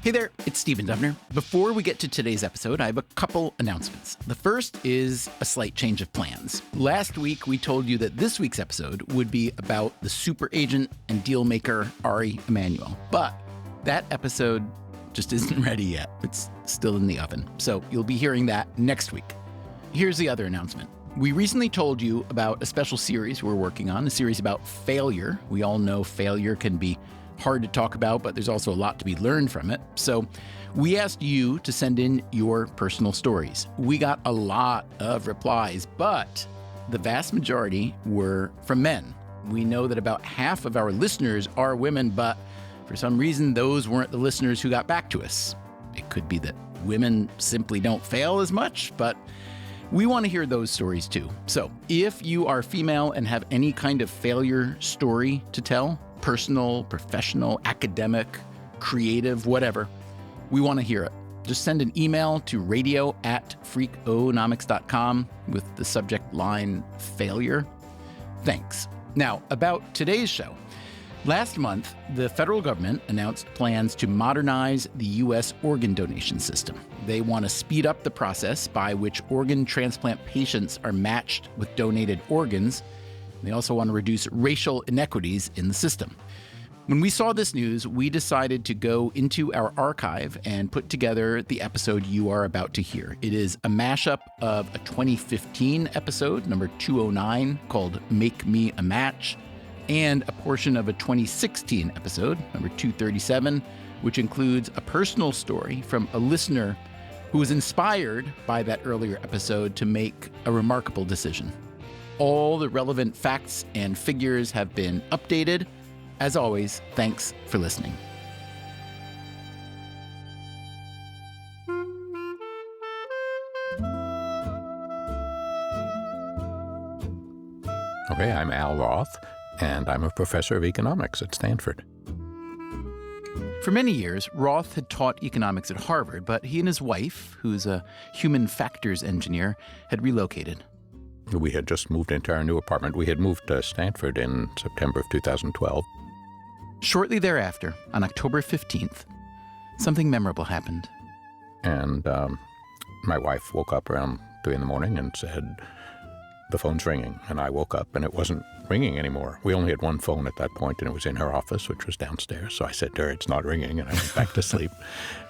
Hey there, it's Stephen Dubner. Before we get to today's episode, I have a couple announcements. The first is a slight change of plans. Last week, we told you that this week's episode would be about the super agent and deal maker Ari Emanuel. But that episode just isn't ready yet. It's still in the oven. So you'll be hearing that next week. Here's the other announcement. We recently told you about a special series we're working on, a series about failure. We all know failure can be hard to talk about, but there's also a lot to be learned from it. So we asked you to send in your personal stories. We got a lot of replies, but the vast majority were from men. We know that about half of our listeners are women, but for some reason, those weren't the listeners who got back to us. It could be that women simply don't fail as much, but we want to hear those stories too. So if you are female and have any kind of failure story to tell, personal, professional, academic, creative, whatever, we want to hear it. Just send an email to radio@freakonomics.com with the subject line failure. Thanks. Now, about today's show. Last month, the federal government announced plans to modernize the U.S. organ donation system. They want to speed up the process by which organ transplant patients are matched with donated organs. They also want to reduce racial inequities in the system. When we saw this news, we decided to go into our archive and put together the episode you are about to hear. It is a mashup of a 2015 episode, number 209, called Make Me a Match, and a portion of a 2016 episode, number 237, which includes a personal story from a listener who was inspired by that earlier episode to make a remarkable decision. All the relevant facts and figures have been updated. As always, thanks for listening. Okay, I'm Al Roth, and I'm a professor of economics at Stanford. For many years, Roth had taught economics at Harvard, but he and his wife, who's a human factors engineer, had relocated. We had just moved into our new apartment. We had moved to Stanford in September of 2012. Shortly thereafter, on October 15th, something memorable happened. And my wife woke up around 3 a.m. and said, "The phone's ringing." And I woke up and it wasn't ringing anymore. We only had one phone at that point, and it was in her office, which was downstairs. So I said to her, "It's not ringing," and I went back to sleep.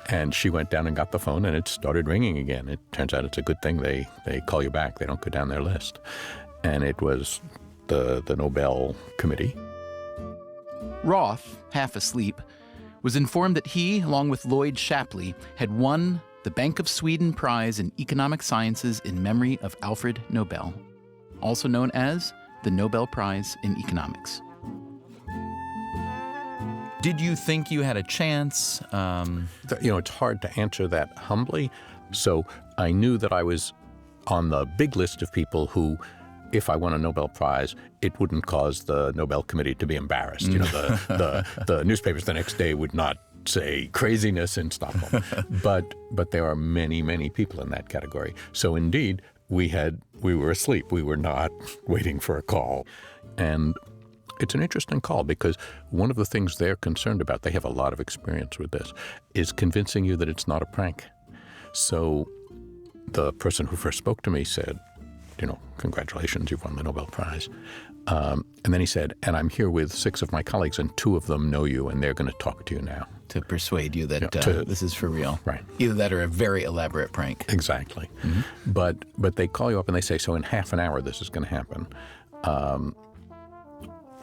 And she went down and got the phone, and it started ringing again. It turns out it's a good thing they call you back. They don't go down their list. And it was the Nobel committee. Roth, half asleep, was informed that he, along with Lloyd Shapley, had won the Bank of Sweden Prize in Economic Sciences in memory of Alfred Nobel, also known as the Nobel Prize in Economics. Did you think you had a chance? It's hard to answer that humbly. So I knew that I was on the big list of people who, if I won a Nobel Prize, it wouldn't cause the Nobel Committee to be embarrassed. The newspapers the next day would not say craziness in Stockholm. But there are many, many people in that category. So indeed, we were asleep. We were not waiting for a call. And it's an interesting call because one of the things they're concerned about, they have a lot of experience with this, is convincing you that it's not a prank. So the person who first spoke to me said, "Congratulations, you've won the Nobel Prize." And then he said, "And I'm here with 6 of my colleagues, and 2 of them know you, and they're going to talk to you now." To persuade you that this is for real. Right. Either that or a very elaborate prank. Exactly. Mm-hmm. But they call you up and they say, "So in half an hour this is going to happen.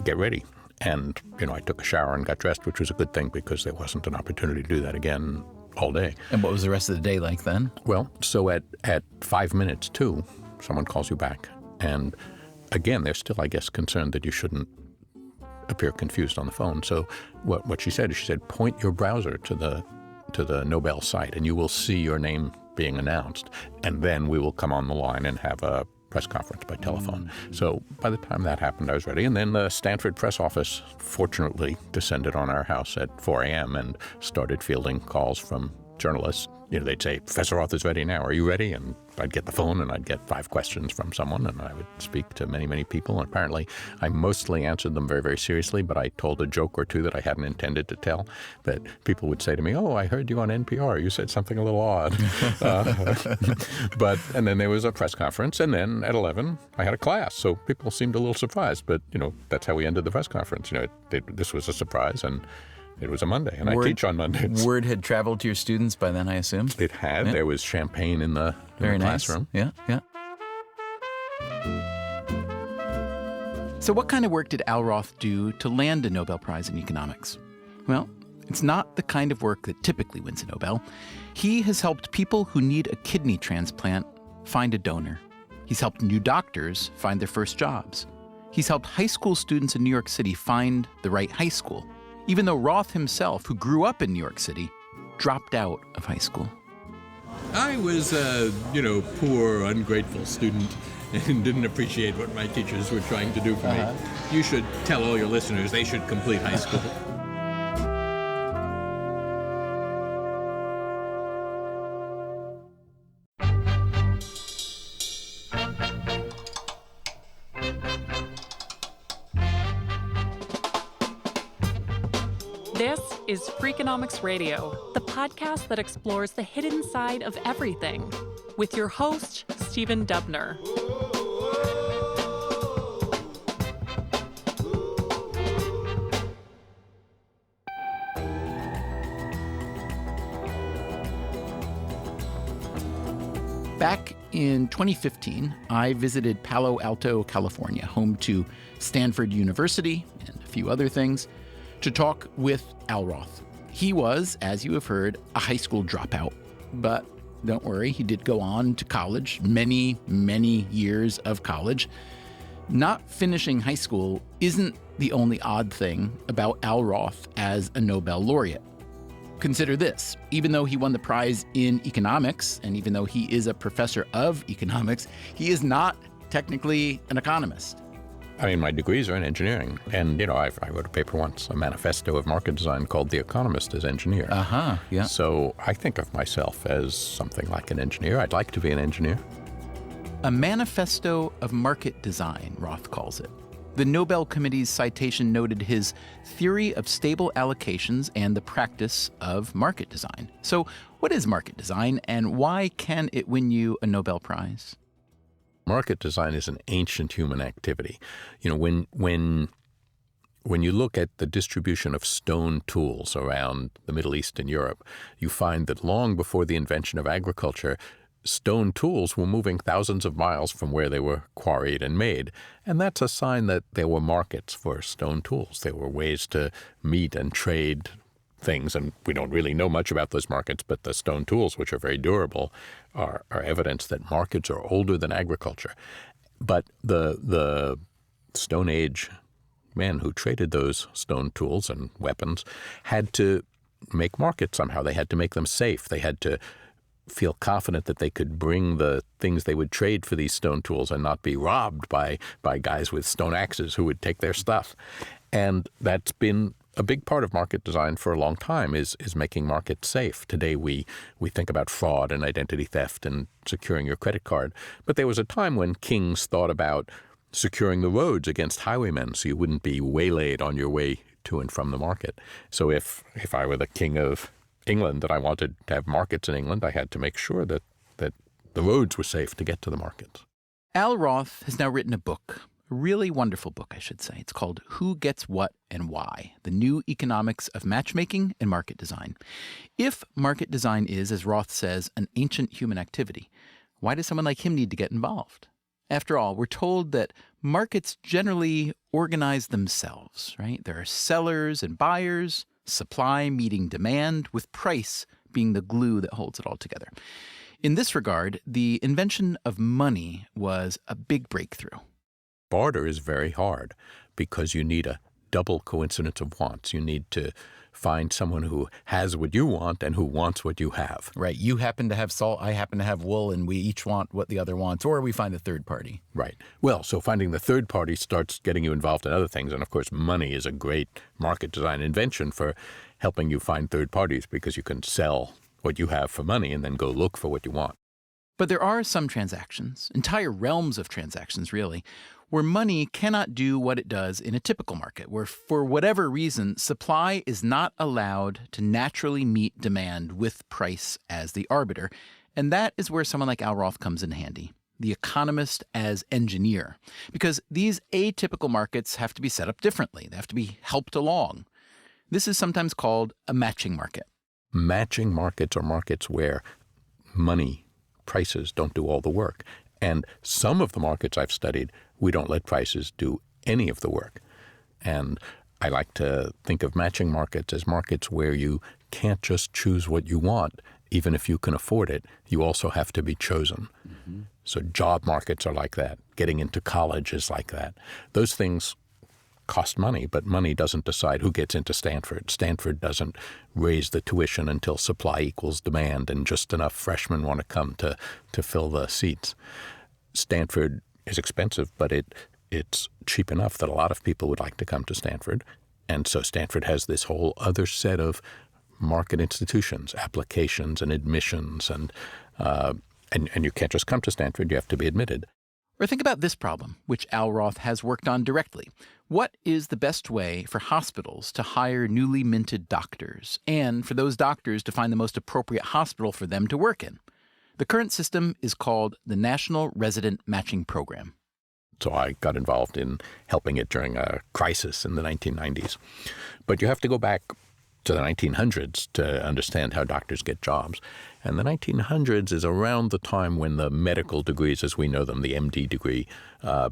Get ready." And, I took a shower and got dressed, which was a good thing because there wasn't an opportunity to do that again all day. And what was the rest of the day like then? Well, so at 5 minutes to, someone calls you back. And again, they're still, I guess, concerned that you shouldn't appear confused on the phone. So what she said is, point your browser to the Nobel site and you will see your name being announced. And then we will come on the line and have a press conference by telephone. So by the time that happened, I was ready. And then the Stanford press office, fortunately, descended on our house at 4 a.m. and started fielding calls from journalists. They'd say, "Professor Roth is ready now. Are you ready?" And I'd get the phone and I'd get 5 questions from someone, and I would speak to many, many people. And apparently, I mostly answered them very, very seriously, but I told a joke or two that I hadn't intended to tell. That people would say to me, "Oh, I heard you on NPR. You said something a little odd." And then there was a press conference, and then at 11, I had a class. So people seemed a little surprised, but that's how we ended the press conference. This was a surprise, and it was a Monday, and I teach on Mondays. Word had traveled to your students by then, I assume? It had. Yeah. There was champagne in the classroom. Yeah, yeah. So what kind of work did Al Roth do to land a Nobel Prize in economics? Well, it's not the kind of work that typically wins a Nobel. He has helped people who need a kidney transplant find a donor. He's helped new doctors find their first jobs. He's helped high school students in New York City find the right high school, even though Roth himself, who grew up in New York City, dropped out of high school. I was a, poor, ungrateful student and didn't appreciate what my teachers were trying to do for me. You should tell all your listeners they should complete high school. This is Freakonomics Radio, the podcast that explores the hidden side of everything, with your host, Stephen Dubner. Back in 2015, I visited Palo Alto, California, home to Stanford University and a few other things, to talk with Al Roth. He was, as you have heard, a high school dropout. But don't worry, he did go on to college, many, many years of college. Not finishing high school isn't the only odd thing about Al Roth as a Nobel laureate. Consider this. Even though he won the prize in economics, and even though he is a professor of economics, he is not technically an economist. I mean, my degrees are in engineering. And, I wrote a paper once, a manifesto of market design called The Economist as Engineer. Yeah. So I think of myself as something like an engineer. I'd like to be an engineer. A manifesto of market design, Roth calls it. The Nobel Committee's citation noted his theory of stable allocations and the practice of market design. So what is market design, and why can it win you a Nobel Prize? Market design is an ancient human activity. When you look at the distribution of stone tools around the Middle East and Europe, you find that long before the invention of agriculture, stone tools were moving thousands of miles from where they were quarried and made. And that's a sign that there were markets for stone tools. There were ways to meet and trade things, and we don't really know much about those markets, but the stone tools, which are very durable, are evidence that markets are older than agriculture. But the Stone Age men who traded those stone tools and weapons had to make markets somehow. They had to make them safe. They had to feel confident that they could bring the things they would trade for these stone tools and not be robbed by guys with stone axes who would take their stuff. And that's been a big part of market design for a long time is making markets safe. Today we think about fraud and identity theft and securing your credit card. But there was a time when kings thought about securing the roads against highwaymen so you wouldn't be waylaid on your way to and from the market. So if I were the king of England and I wanted to have markets in England, I had to make sure that the roads were safe to get to the markets. Al Roth has now written a book. A really wonderful book, I should say. It's called Who Gets What and Why? The New Economics of Matchmaking and Market Design. If market design is, as Roth says, an ancient human activity, why does someone like him need to get involved? After all, we're told that markets generally organize themselves, right? There are sellers and buyers, supply meeting demand, with price being the glue that holds it all together. In this regard, the invention of money was a big breakthrough. Barter is very hard because you need a double coincidence of wants. You need to find someone who has what you want and who wants what you have. Right. You happen to have salt, I happen to have wool, and we each want what the other wants, or we find a third party. Right. Well, so finding the third party starts getting you involved in other things. And of course, money is a great market design invention for helping you find third parties because you can sell what you have for money and then go look for what you want. But there are some transactions, entire realms of transactions really, where money cannot do what it does in a typical market, where for whatever reason, supply is not allowed to naturally meet demand with price as the arbiter. And that is where someone like Al Roth comes in handy, the economist as engineer, because these atypical markets have to be set up differently. They have to be helped along. This is sometimes called a matching market. Matching markets are markets where money, prices don't do all the work. And some of the markets I've studied, we don't let prices do any of the work. And I like to think of matching markets as markets where you can't just choose what you want. Even if you can afford it, you also have to be chosen. Mm-hmm. So job markets are like that. Getting into college is like that. Those things cost money, but money doesn't decide who gets into Stanford. Stanford doesn't raise the tuition until supply equals demand and just enough freshmen want to come to fill the seats. Stanford is expensive, but it's cheap enough that a lot of people would like to come to Stanford. And so Stanford has this whole other set of market institutions, applications and admissions, and you can't just come to Stanford, you have to be admitted. Or think about this problem, which Al Roth has worked on directly. What is the best way for hospitals to hire newly minted doctors, and for those doctors to find the most appropriate hospital for them to work in? The current system is called the National Resident Matching Program. So I got involved in helping it during a crisis in the 1990s. But you have to go back to the 1900s to understand how doctors get jobs. And the 1900s is around the time when the medical degrees, as we know them, the MD degree,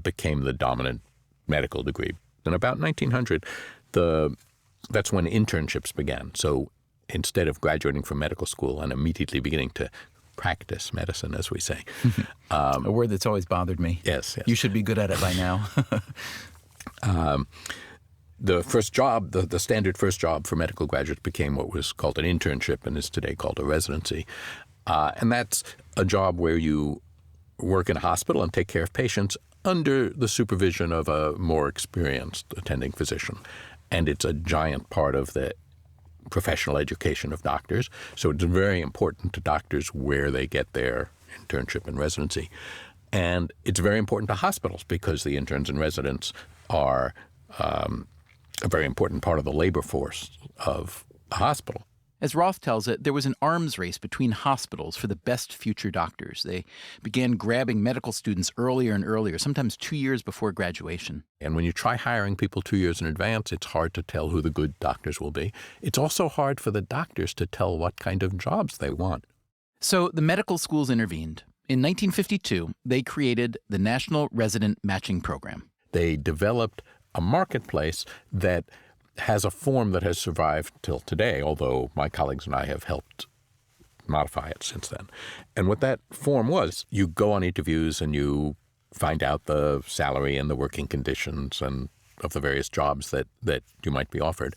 became the dominant medical degree. And about 1900, that's when internships began. So instead of graduating from medical school and immediately beginning to practice medicine, as we say. A word that's always bothered me. Yes. You should be good at it by now. The first job, the standard first job for medical graduates became what was called an internship and is today called a residency. And that's a job where you work in a hospital and take care of patients under the supervision of a more experienced attending physician. And it's a giant part of the professional education of doctors. So it's very important to doctors where they get their internship and residency. And it's very important to hospitals because the interns and residents are a very important part of the labor force of a hospital. As Roth tells it, there was an arms race between hospitals for the best future doctors. They began grabbing medical students earlier and earlier, sometimes 2 years before graduation. And when you try hiring people 2 years in advance, it's hard to tell who the good doctors will be. It's also hard for the doctors to tell what kind of jobs they want. So the medical schools intervened. In 1952, they created the National Resident Matching Program. They developed a marketplace that has a form that has survived till today, although my colleagues and I have helped modify it since then. And what that form was, you go on interviews and you find out the salary and the working conditions and of the various jobs that you might be offered.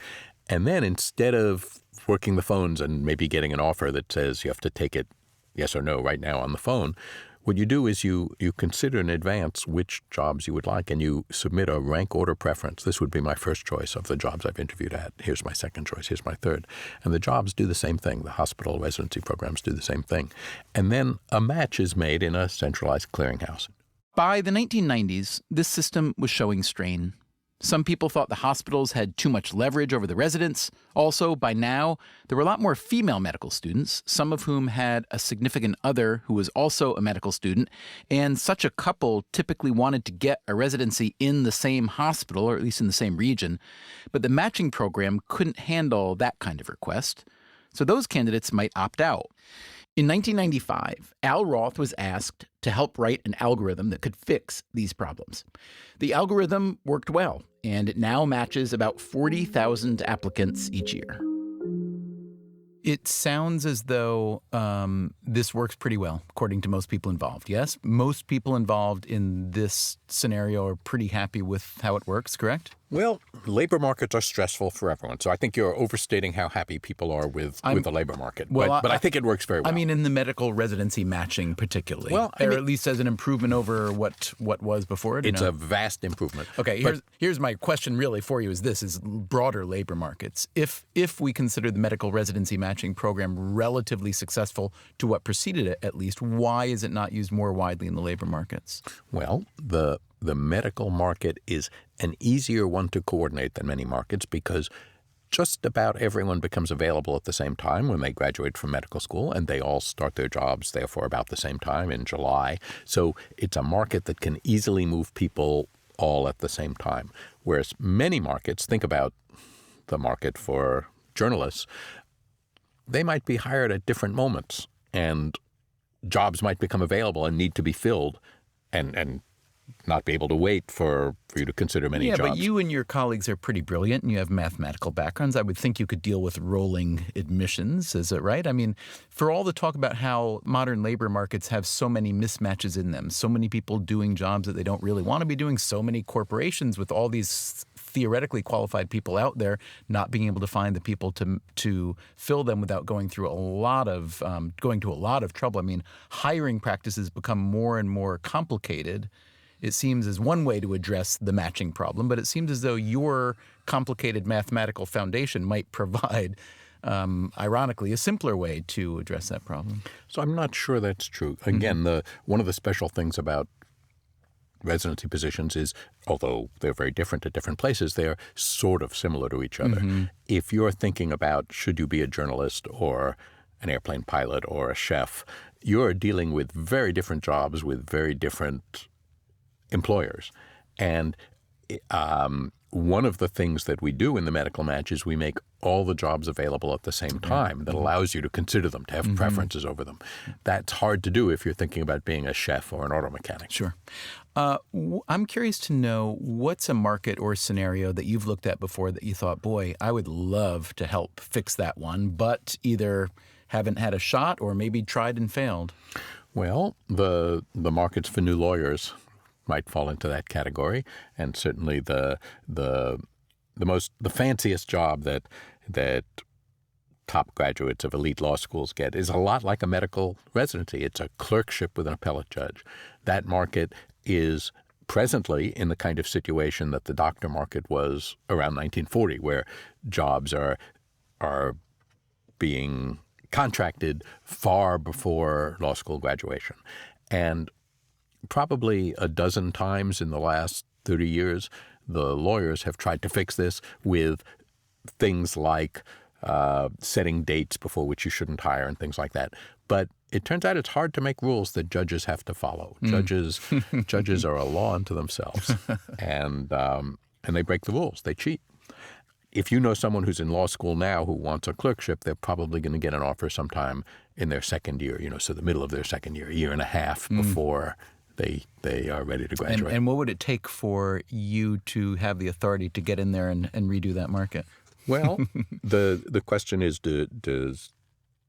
And then instead of working the phones and maybe getting an offer that says you have to take it yes or no right now on the phone, what you do is you consider in advance which jobs you would like, and you submit a rank order preference. This would be my first choice of the jobs I've interviewed at. Here's my second choice. Here's my third. And the jobs do the same thing. The hospital residency programs do the same thing. And then a match is made in a centralized clearinghouse. By the 1990s, this system was showing strain. Some people thought the hospitals had too much leverage over the residents. Also, by now, there were a lot more female medical students, some of whom had a significant other who was also a medical student, and such a couple typically wanted to get a residency in the same hospital, or at least in the same region. But the matching program couldn't handle that kind of request, so those candidates might opt out. In 1995, Al Roth was asked to help write an algorithm that could fix these problems. The algorithm worked well, and it now matches about 40,000 applicants each year. It sounds as though this works pretty well, according to most people involved, yes? Most people involved in this scenario are pretty happy with how it works, correct? Well, labor markets are stressful for everyone. So I think you're overstating how happy people are with the labor market. Well, but I think it works very well. I mean, in the medical residency matching particularly, Well, or at least as an improvement over what was before it. It's a vast improvement. Okay, here's my question really for you is broader labor markets. If we consider the medical residency matching program relatively successful to what preceded it, at least, why is it not used more widely in the labor markets? Well, the medical market is an easier one to coordinate than many markets because just about everyone becomes available at the same time when they graduate from medical school, and they all start their jobs, therefore, about the same time in July. So it's a market that can easily move people all at the same time. Whereas many markets, think about the market for journalists, they might be hired at different moments, and jobs might become available and need to be filled and not be able to wait for you to consider many jobs. Yeah, but you and your colleagues are pretty brilliant, and you have mathematical backgrounds. I would think you could deal with rolling admissions, is it right? I mean, for all the talk about how modern labor markets have so many mismatches in them, so many people doing jobs that they don't really want to be doing, so many corporations with all these theoretically qualified people out there not being able to find the people to fill them without going through a lot of trouble. I mean, hiring practices become more and more complicated. It seems as one way to address the matching problem, but it seems as though your complicated mathematical foundation might provide, ironically, a simpler way to address that problem. So I'm not sure that's true. Again, one of the special things about residency positions is, although they're very different at different places, they're sort of similar to each other. If you're thinking about should you be a journalist or an airplane pilot or a chef, you're dealing with very different jobs with very different employers. And one of the things that we do in the medical match is we make all the jobs available at the same time. That allows you to consider them, to have preferences over them. That's hard to do if you're thinking about being a chef or an auto mechanic. Sure. I'm curious to know what's a market or scenario that you've looked at before that you thought, boy, I would love to help fix that one, but either haven't had a shot or maybe tried and failed. Well, the markets for new lawyers might fall into that category, and certainly the fanciest job that top graduates of elite law schools get is a lot like a medical residency. It's a clerkship with an appellate judge. That market is presently in the kind of situation that the doctor market was around 1940, where jobs are being contracted far before law school graduation. And probably a dozen times in the last 30 years, the lawyers have tried to fix this with things like setting dates before which you shouldn't hire and things like that. But it turns out it's hard to make rules that judges have to follow. Judges are a law unto themselves, and they break the rules. They cheat. If you know someone who's in law school now who wants a clerkship, they're probably going to get an offer sometime in their second year, so the middle of their second year, a year and a half before they are ready to graduate. And what would it take for you to have the authority to get in there and redo that market? Well, the question is,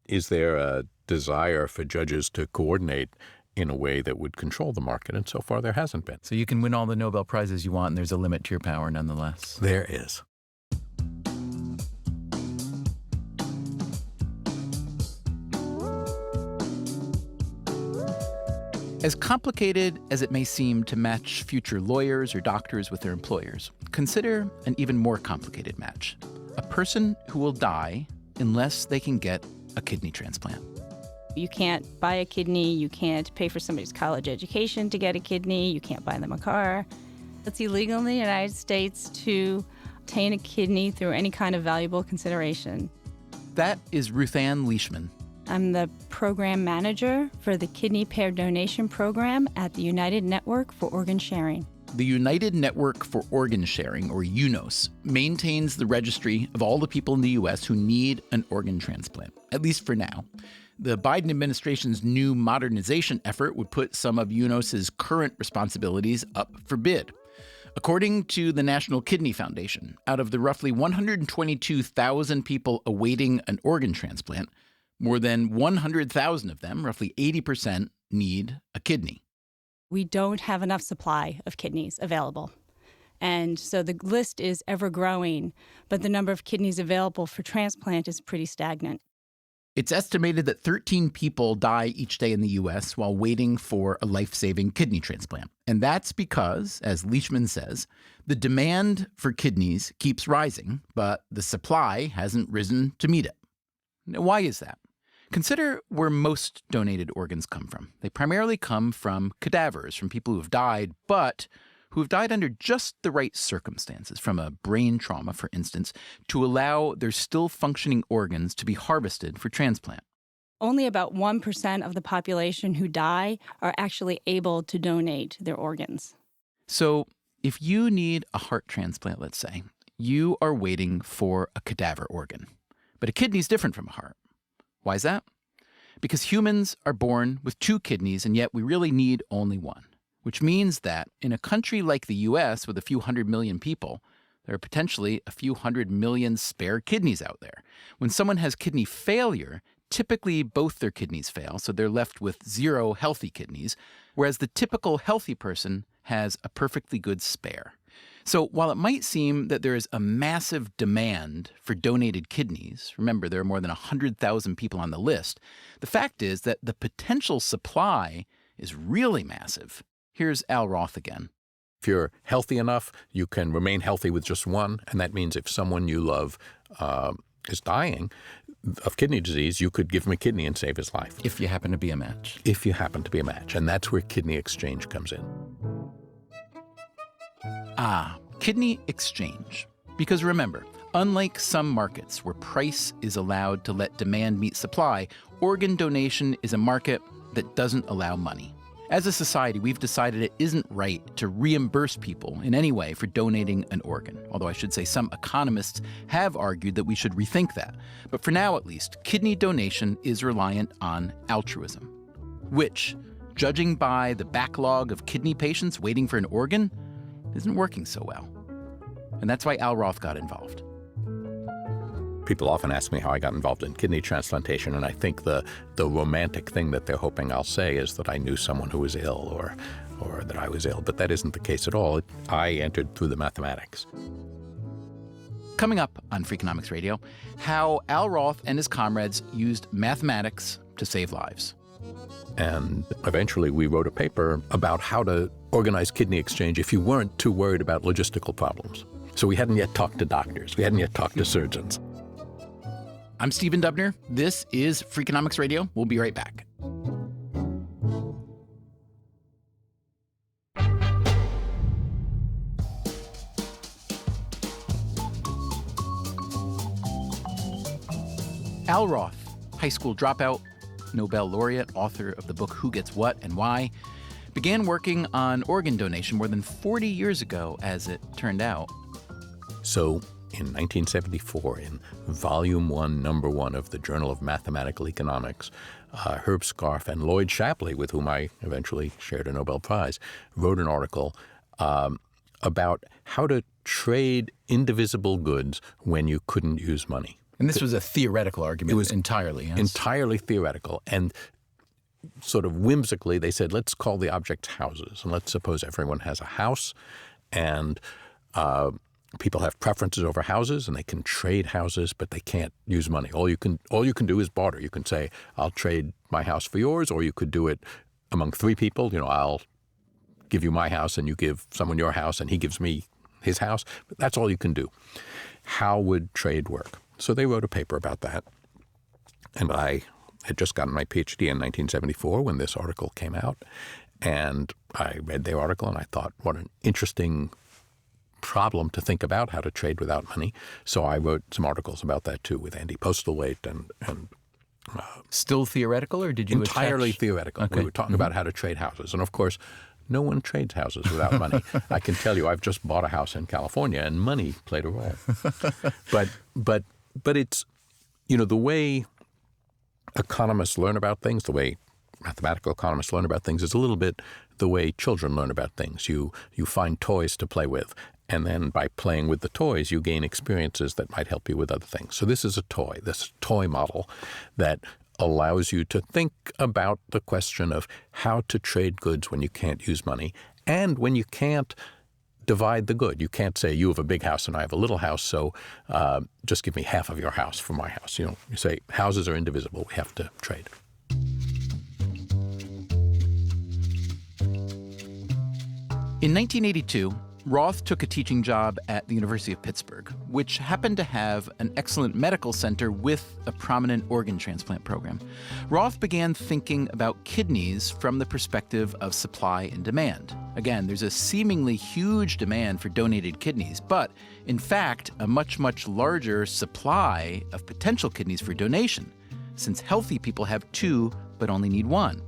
is there a desire for judges to coordinate in a way that would control the market? And so far there hasn't been. So you can win all the Nobel Prizes you want, and there's a limit to your power nonetheless. There is. As complicated as it may seem to match future lawyers or doctors with their employers, consider an even more complicated match. A person who will die unless they can get a kidney transplant. You can't buy a kidney, you can't pay for somebody's college education to get a kidney, you can't buy them a car. It's illegal in the United States to obtain a kidney through any kind of valuable consideration. That is Ruth Ann Leishman. I'm the program manager for the Kidney Pair Donation Program at the United Network for Organ Sharing. The United Network for Organ Sharing, or UNOS, maintains the registry of all the people in the U.S. who need an organ transplant, at least for now. The Biden administration's new modernization effort would put some of UNOS's current responsibilities up for bid. According to the National Kidney Foundation, out of the roughly 122,000 people awaiting an organ transplant, more than 100,000 of them, roughly 80%, need a kidney. We don't have enough supply of kidneys available. And so the list is ever growing, but the number of kidneys available for transplant is pretty stagnant. It's estimated that 13 people die each day in the U.S. while waiting for a life-saving kidney transplant. And that's because, as Leishman says, the demand for kidneys keeps rising, but the supply hasn't risen to meet it. Now, why is that? Consider where most donated organs come from. They primarily come from cadavers, from people who have died, but who have died under just the right circumstances, from a brain trauma, for instance, to allow their still functioning organs to be harvested for transplant. Only about 1% of the population who die are actually able to donate their organs. So if you need a heart transplant, let's say, you are waiting for a cadaver organ. But a kidney is different from a heart. Why is that? Because humans are born with 2 kidneys, and yet we really need only one. Which means that in a country like the U.S. with a few 100 million people, there are potentially a few 100 million spare kidneys out there. When someone has kidney failure, typically both their kidneys fail, so they're left with 0 healthy kidneys, whereas the typical healthy person has a perfectly good spare. So while it might seem that there is a massive demand for donated kidneys, remember there are more than 100,000 people on the list, the fact is that the potential supply is really massive. Here's Al Roth again. If you're healthy enough, you can remain healthy with just one, and that means if someone you love is dying of kidney disease, you could give him a kidney and save his life. If you happen to be a match. If you happen to be a match, and that's where kidney exchange comes in. Kidney exchange. Because remember, unlike some markets where price is allowed to let demand meet supply, organ donation is a market that doesn't allow money. As a society, we've decided it isn't right to reimburse people in any way for donating an organ, although I should say some economists have argued that we should rethink that. But for now, at least, kidney donation is reliant on altruism, which, judging by the backlog of kidney patients waiting for an organ, isn't working so well. And that's why Al Roth got involved. People often ask me how I got involved in kidney transplantation, and I think the romantic thing that they're hoping I'll say is that I knew someone who was ill or that I was ill, but that isn't the case at all. I entered through the mathematics. Coming up on Freakonomics Radio, how Al Roth and his comrades used mathematics to save lives. And eventually we wrote a paper about how to organize kidney exchange if you weren't too worried about logistical problems. So we hadn't yet talked to doctors. We hadn't yet talked to surgeons. I'm Stephen Dubner. This is Freakonomics Radio. We'll be right back. Al Roth, high school dropout, Nobel laureate, author of the book Who Gets What and Why, began working on organ donation more than 40 years ago, as it turned out. So in 1974, in Volume 1, Number 1 of the Journal of Mathematical Economics, Herb Scarf and Lloyd Shapley, with whom I eventually shared a Nobel Prize, wrote an article about how to trade indivisible goods when you couldn't use money. And this was a theoretical argument. It was entirely, yes. Entirely theoretical. And sort of whimsically, they said, let's call the objects houses. And let's suppose everyone has a house, and people have preferences over houses, and they can trade houses, but they can't use money. All you can do is barter. You can say, I'll trade my house for yours, or you could do it among 3 people. You know, I'll give you my house, and you give someone your house, and he gives me his house. But that's all you can do. How would trade work? So they wrote a paper about that. And I had just gotten my PhD in 1974 when this article came out. And I read their article, and I thought, what an interesting problem to think about, how to trade without money. So I wrote some articles about that too, with Andy Postlethwaite and still theoretical, or did you entirely theoretical? Okay. We were talking about how to trade houses, and of course, no one trades houses without money. I can tell you, I've just bought a house in California, and money played a role. But it's, you know, the way economists learn about things, the way mathematical economists learn about things, is a little bit the way children learn about things. You find toys to play with, and then by playing with the toys, you gain experiences that might help you with other things. So this is a toy, this toy model that allows you to think about the question of how to trade goods when you can't use money. And when you can't, divide the good. You can't say you have a big house and I have a little house, so just give me half of your house for my house. You say houses are indivisible. We have to trade. In 1982, Roth took a teaching job at the University of Pittsburgh, which happened to have an excellent medical center with a prominent organ transplant program. Roth began thinking about kidneys from the perspective of supply and demand. Again, there's a seemingly huge demand for donated kidneys, but in fact, a much, much larger supply of potential kidneys for donation, since healthy people have 2 but only need 1.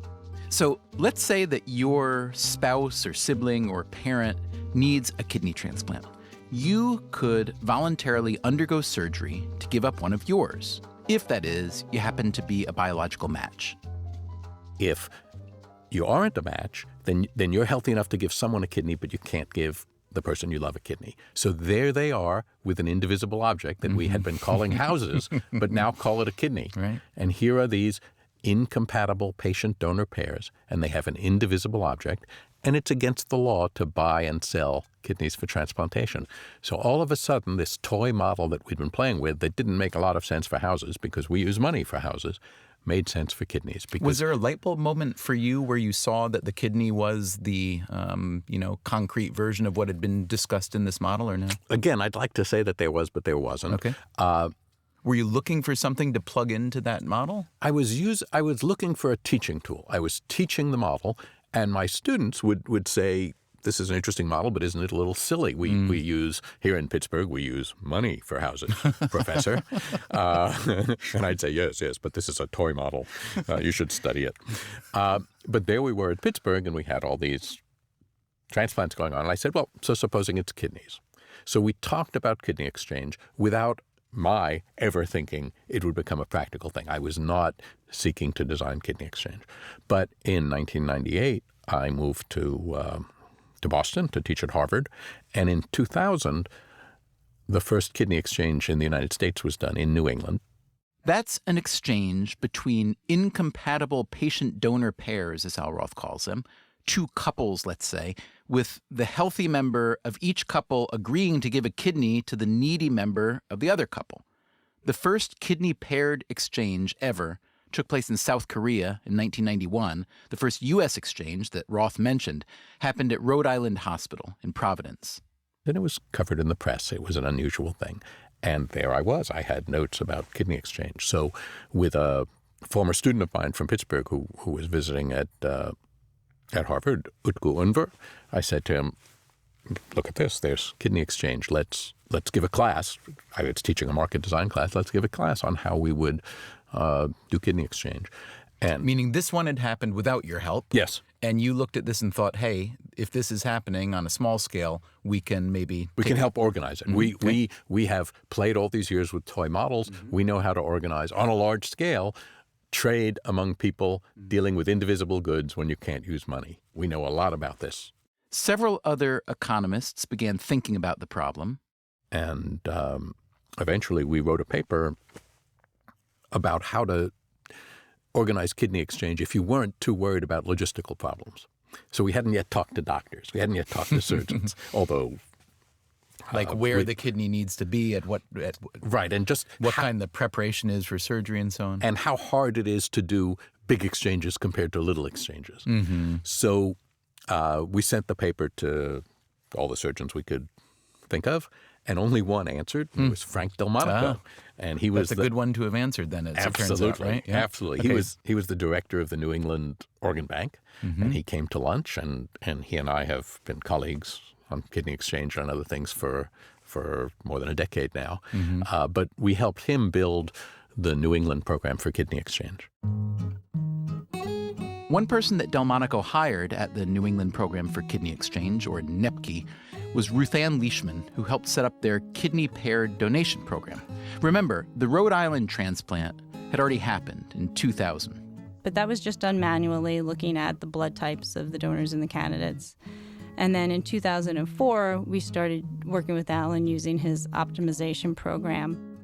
So let's say that your spouse or sibling or parent needs a kidney transplant. You could voluntarily undergo surgery to give up one of yours, if that is, you happen to be a biological match. If you aren't a match, then you're healthy enough to give someone a kidney, but you can't give the person you love a kidney. So there they are with an indivisible object that we had been calling houses, but now call it a kidney. Right. And here are these incompatible patient-donor pairs, and they have an indivisible object, and it's against the law to buy and sell kidneys for transplantation. So all of a sudden, this toy model that we'd been playing with that didn't make a lot of sense for houses because we use money for houses made sense for kidneys. Because Was there a light bulb moment for you where you saw that the kidney was the, concrete version of what had been discussed in this model, or no? Again, I'd like to say that there was, but there wasn't. Okay. Were you looking for something to plug into that model? I was looking for a teaching tool. I was teaching the model, and my students would say, this is an interesting model, but isn't it a little silly? We use, here in Pittsburgh, we use money for houses, Professor. And I'd say, yes, but this is a toy model. You should study it. But there we were at Pittsburgh, and we had all these transplants going on. And I said, well, so supposing it's kidneys. So we talked about kidney exchange without my ever thinking it would become a practical thing. I was not seeking to design kidney exchange. But in 1998, I moved to Boston to teach at Harvard. And in 2000, the first kidney exchange in the United States was done in New England. That's an exchange between incompatible patient-donor pairs, as Al Roth calls them, 2 couples, let's say, with the healthy member of each couple agreeing to give a kidney to the needy member of the other couple. The first kidney-paired exchange ever took place in South Korea in 1991. The first U.S. exchange that Roth mentioned happened at Rhode Island Hospital in Providence. Then it was covered in the press. It was an unusual thing. And there I was. I had notes about kidney exchange. So with a former student of mine from Pittsburgh who was visiting at Harvard, Utku Unver, I said to him, look at this, there's kidney exchange. Let's give a class. I was teaching a market design class. Let's give a class on how we would do kidney exchange. And Meaning this one had happened without your help? Yes. And you looked at this and thought, hey, if this is happening on a small scale, we can maybe... We can help organize it. We have played all these years with toy models. We know how to organize on a large scale trade among people dealing with indivisible goods when you can't use money. We know a lot about this. Several other economists began thinking about the problem. And eventually we wrote a paper about how to organize kidney exchange if you weren't too worried about logistical problems. So we hadn't yet talked to doctors. We hadn't yet talked to surgeons, although... where the kidney needs to be right, and just what kind the preparation is for surgery and so on. And how hard it is to do big exchanges compared to little exchanges. So we sent the paper to all the surgeons we could think of, and only one answered. It was Frank Delmonico. And he was That's a good one to have answered then, as it turns out, right? Yeah. Absolutely. Okay. He was the director of the New England Organ Bank, and he came to lunch, and he and I have been colleagues on kidney exchange and other things for more than a decade now. But we helped him build the New England program for kidney exchange. One person that Delmonico hired at the New England Program for Kidney Exchange, or NEPKI, was Ruth Ann Leishman, who helped set up their kidney-paired donation program. Remember, the Rhode Island transplant had already happened in 2000. But that was just done manually, looking at the blood types of the donors and the candidates. And then in 2004, we started working with Alan using his optimization program.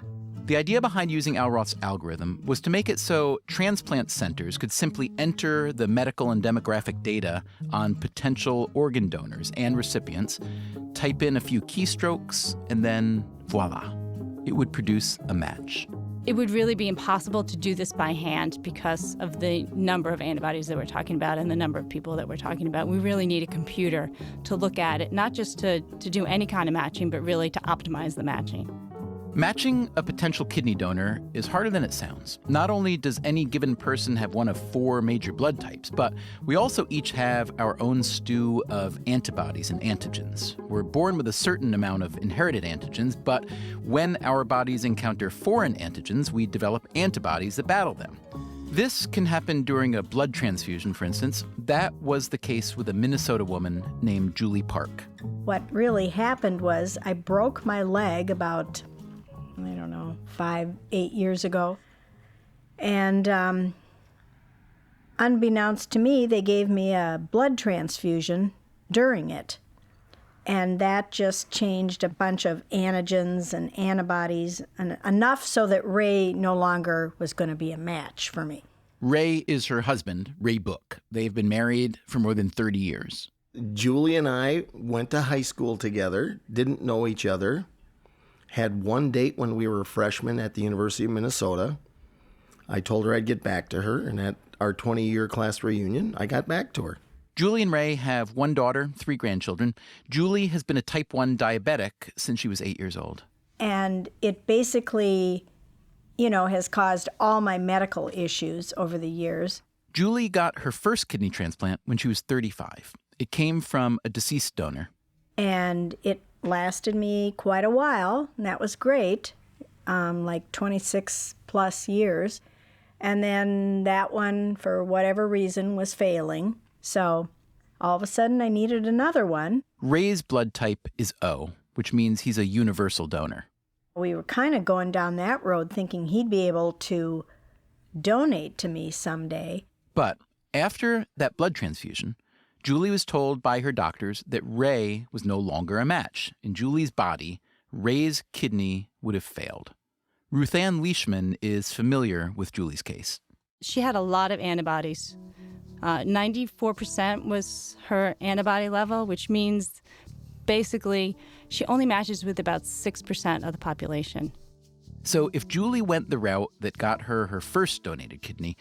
The idea behind using Al Roth's algorithm was to make it so transplant centers could simply enter the medical and demographic data on potential organ donors and recipients, type in a few keystrokes, and then voila, it would produce a match. It would really be impossible to do this by hand because of the number of antibodies that we're talking about and the number of people that we're talking about. We really need a computer to look at it, not just to do any kind of matching, but really to optimize the matching. Matching a potential kidney donor is harder than it sounds. Not only does any given person have one of 4 major blood types, but we also each have our own stew of antibodies and antigens. We're born with a certain amount of inherited antigens, but when our bodies encounter foreign antigens, we develop antibodies that battle them. This can happen during a blood transfusion, for instance. That was the case with a Minnesota woman named Julie Park. What really happened was I broke my leg about 5-8 years ago. And unbeknownst to me, they gave me a blood transfusion during it. And that just changed a bunch of antigens and antibodies, and enough so that Ray no longer was going to be a match for me. Ray is her husband, Ray Book. They've been married for more than 30 years. Julie and I went to high school together, didn't know each other. Had one date when we were freshmen at the University of Minnesota. I told her I'd get back to her, and at our 20-year class reunion, I got back to her. Julie and Ray have 1 daughter, 3 grandchildren. Julie has been a type 1 diabetic since she was 8 years old. And it basically, has caused all my medical issues over the years. Julie got her first kidney transplant when she was 35. It came from a deceased donor. And it lasted me quite a while, and that was great, like 26 plus years. And then that one, for whatever reason, was failing. So all of a sudden I needed another one. Ray's blood type is O, which means he's a universal donor. We were kind of going down that road thinking he'd be able to donate to me someday. But after that blood transfusion, Julie was told by her doctors that Ray was no longer a match. In Julie's body, Ray's kidney would have failed. Ruth Ann Leishman is familiar with Julie's case. She had a lot of antibodies. 94% was her antibody level, which means basically she only matches with about 6% of the population. So if Julie went the route that got her her first donated kidney,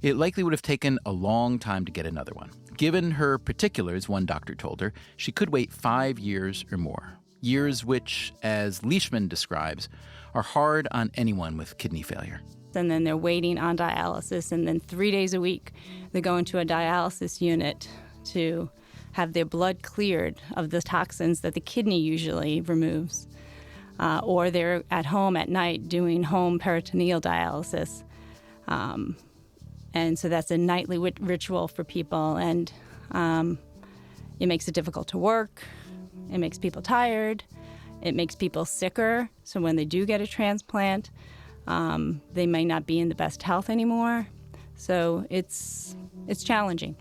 it likely would have taken a long time to get another one. Given her particulars, one doctor told her, she could wait 5 years or more. Years which, as Leishman describes, are hard on anyone with kidney failure. And then they're waiting on dialysis, and then 3 days a week they go into a dialysis unit to have their blood cleared of the toxins that the kidney usually removes. Or they're at home at night doing home peritoneal dialysis. And so that's a nightly ritual for people, and it makes it difficult to work. It makes people tired. It makes people sicker. So when they do get a transplant, they may not be in the best health anymore. So it's challenging.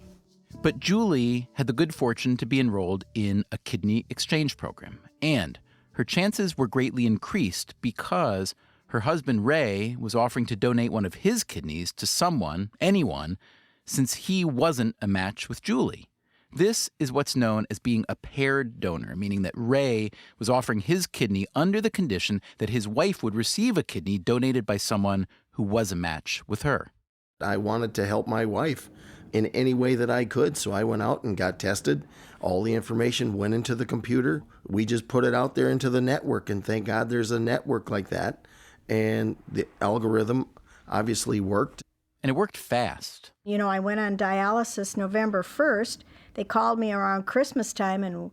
But Julie had the good fortune to be enrolled in a kidney exchange program, and her chances were greatly increased because her husband, Ray, was offering to donate one of his kidneys to someone, anyone, since he wasn't a match with Julie. This is what's known as being a paired donor, meaning that Ray was offering his kidney under the condition that his wife would receive a kidney donated by someone who was a match with her. I wanted to help my wife in any way that I could, so I went out and got tested. All the information went into the computer. We just put it out there into the network, and thank God there's a network like that. And the algorithm obviously worked. And it worked fast. I went on dialysis November 1st. They called me around Christmas time and,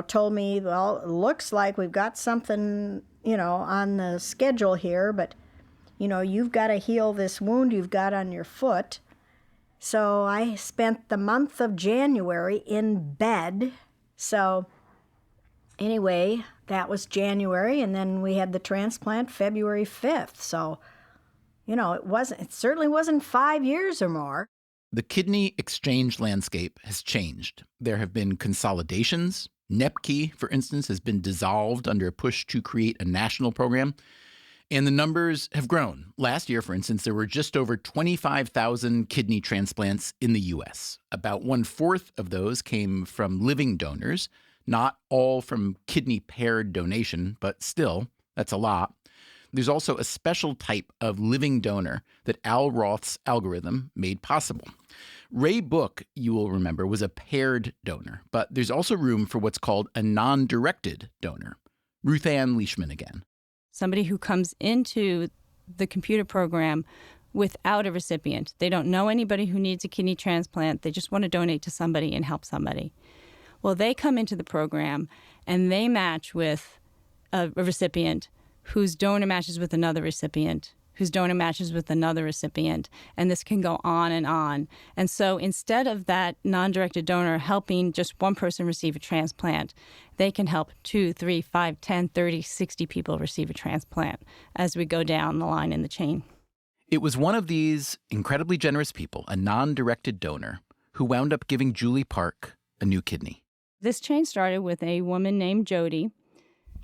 told me, well, it looks like we've got something, on the schedule here, but, you've got to heal this wound you've got on your foot. So I spent the month of January in bed. So anyway, that was January, and then we had the transplant February 5th. So, it certainly wasn't 5 years or more. The kidney exchange landscape has changed. There have been consolidations. NEPKI, for instance, has been dissolved under a push to create a national program. And the numbers have grown. Last year, for instance, there were just over 25,000 kidney transplants in the U.S. About 1/4 of those came from living donors, not all from kidney-paired donation, but still, that's a lot. There's also a special type of living donor that Al Roth's algorithm made possible. Ray Book, you will remember, was a paired donor, but there's also room for what's called a non-directed donor. Ruth Ann Leishman again. Somebody who comes into the computer program without a recipient. They don't know anybody who needs a kidney transplant. They just want to donate to somebody and help somebody. Well, they come into the program and they match with a recipient whose donor matches with another recipient, whose donor matches with another recipient, and this can go on and on. And so instead of that non-directed donor helping just one person receive a transplant, they can help 2, 3, 5, 10, 30, 60 people receive a transplant as we go down the line in the chain. It was one of these incredibly generous people, a non-directed donor, who wound up giving Julie Park a new kidney. This chain started with a woman named Jody.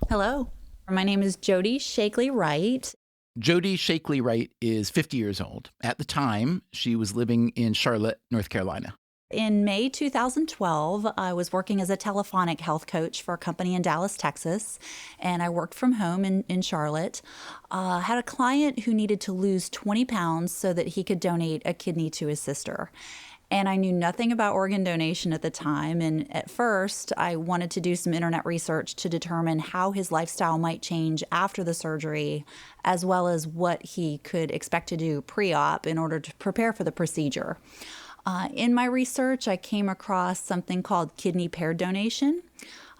Hello, my name is Jody Shakely Wright. Jody Shakely Wright is 50 years old. At the time, she was living in Charlotte, North Carolina. In May 2012, I was working as a telephonic health coach for a company in Dallas, Texas, and I worked from home in Charlotte. Had a client who needed to lose 20 pounds so that he could donate a kidney to his sister. And I knew nothing about organ donation at the time. And at first, I wanted to do some internet research to determine how his lifestyle might change after the surgery, as well as what he could expect to do pre-op in order to prepare for the procedure. In my research, I came across something called kidney paired donation.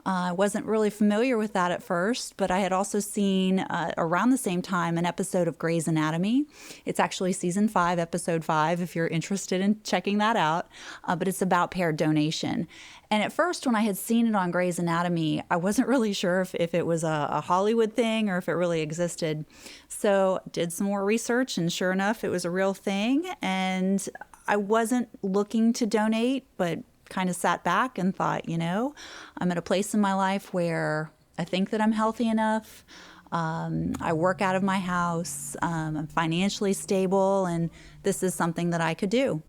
I wasn't really familiar with that at first, but I had also seen around the same time an episode of Grey's Anatomy. It's actually season 5, episode 5, if you're interested in checking that out. But it's about paired donation. And at first, when I had seen it on Grey's Anatomy, I wasn't really sure if it was a Hollywood thing or if it really existed. So did some more research, and sure enough, it was a real thing. And I wasn't looking to donate, but kind of sat back and thought, I'm at a place in my life where I think that I'm healthy enough. I work out of my house. I'm financially stable, and this is something that I could do.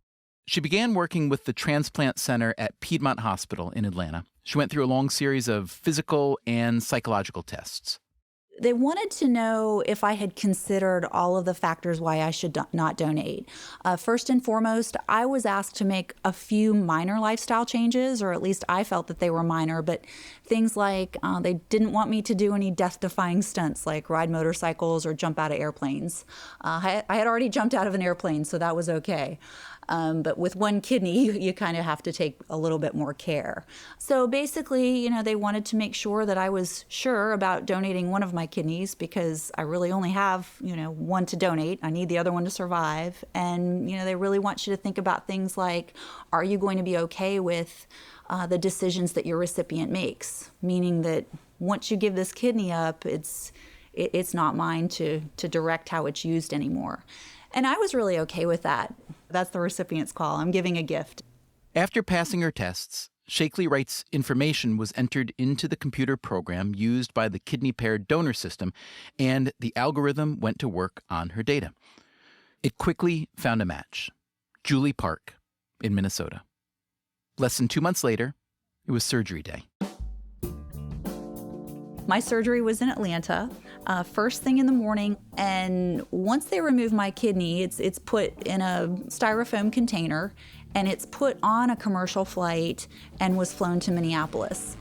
She began working with the Transplant Center at Piedmont Hospital in Atlanta. She went through a long series of physical and psychological tests. They wanted to know if I had considered all of the factors why I should not donate. First and foremost, I was asked to make a few minor lifestyle changes, or at least I felt that they were minor, but things like they didn't want me to do any death-defying stunts like ride motorcycles or jump out of airplanes. I had already jumped out of an airplane, so that was okay. But with one kidney, you kind of have to take a little bit more care. So basically, they wanted to make sure that I was sure about donating one of my kidneys because I really only have, one to donate. I need the other one to survive. And, they really want you to think about things like, are you going to be okay with the decisions that your recipient makes? Meaning that once you give this kidney up, it's not mine to direct how it's used anymore. And I was really okay with that. That's the recipient's call. I'm giving a gift. After passing her tests, Shakely Wright's information was entered into the computer program used by the kidney paired donor system, and the algorithm went to work on her data. It quickly found a match. Julie Park in Minnesota. Less than 2 months later, it was surgery day. My surgery was in Atlanta, first thing in the morning, and once they remove my kidney, it's put in a styrofoam container, and it's put on a commercial flight and was flown to Minneapolis.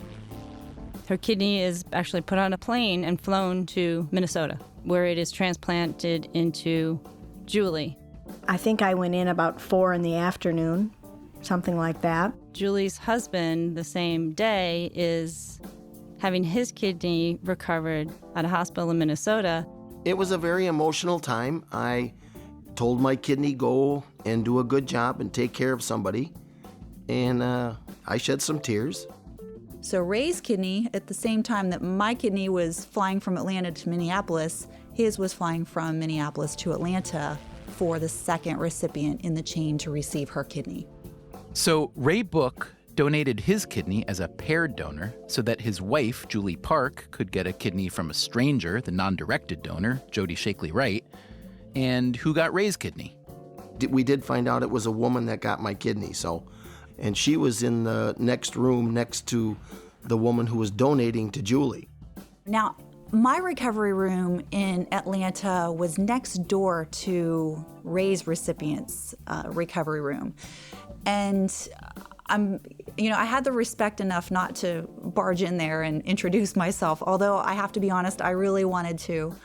Her kidney is actually put on a plane and flown to Minnesota, where it is transplanted into Julie. I think I went in about 4 in the afternoon, something like that. Julie's husband, the same day, is having his kidney recovered at a hospital in Minnesota. It was a very emotional time. I told my kidney go and do a good job and take care of somebody, and I shed some tears. So Ray's kidney, at the same time that my kidney was flying from Atlanta to Minneapolis, his was flying from Minneapolis to Atlanta for the second recipient in the chain to receive her kidney. So Ray Book donated his kidney as a paired donor so that his wife, Julie Park, could get a kidney from a stranger, the non-directed donor, Jody Shakely Wright, and who got Ray's kidney. We did find out it was a woman that got my kidney, and she was in the next room next to the woman who was donating to Julie. Now, my recovery room in Atlanta was next door to Ray's recipient's recovery room. And I had the respect enough not to barge in there and introduce myself, although I have to be honest, I really wanted to.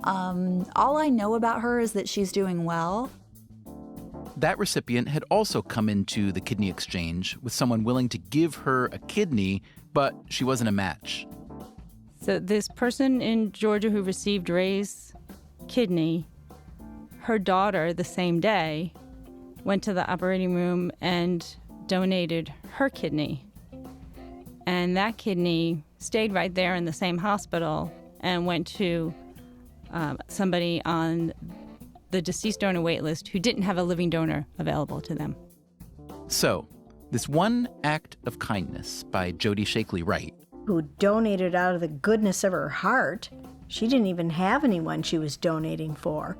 All I know about her is that she's doing well. That recipient had also come into the kidney exchange with someone willing to give her a kidney, but she wasn't a match. So this person in Georgia who received Ray's kidney, her daughter the same day went to the operating room and donated her kidney. And that kidney stayed right there in the same hospital and went to somebody on the deceased donor wait list who didn't have a living donor available to them. So, this one act of kindness by Jody Shakely Wright, who donated out of the goodness of her heart. She didn't even have anyone she was donating for.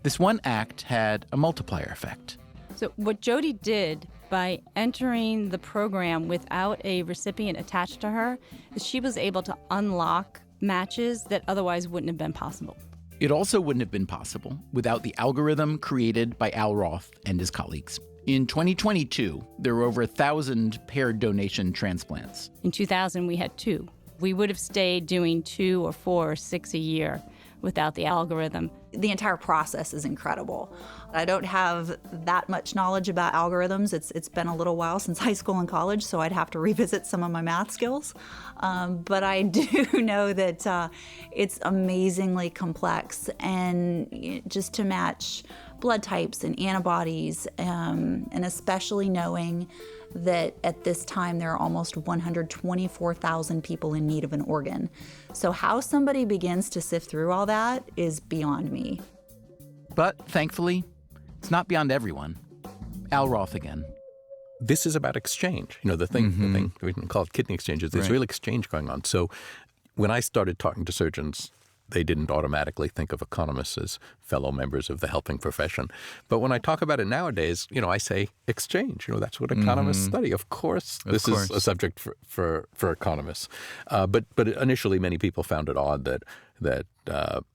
this one act had a multiplier effect. So what Jody did by entering the program without a recipient attached to her is she was able to unlock matches that otherwise wouldn't have been possible. It also wouldn't have been possible without the algorithm created by Al Roth and his colleagues. In 2022, there were over 1,000 paired donation transplants. In 2000, we had 2. We would have stayed doing 2 or 4 or 6 a year without the algorithm. The entire process is incredible. I don't have that much knowledge about algorithms. It's been a little while since high school and college, so I'd have to revisit some of my math skills. But I do know that it's amazingly complex, and just to match blood types and antibodies, and especially knowing that at this time there are almost 124,000 people in need of an organ. So how somebody begins to sift through all that is beyond me. But thankfully, it's not beyond everyone. Al Roth again. This is about exchange. You know, the thing we can call it kidney exchanges. There's real exchange going on. So when I started talking to surgeons, they didn't automatically think of economists as fellow members of the helping profession. But when I talk about it nowadays, you know, I say exchange. You know, that's what economists study. Of course, this is a subject for economists. But initially, many people found it odd that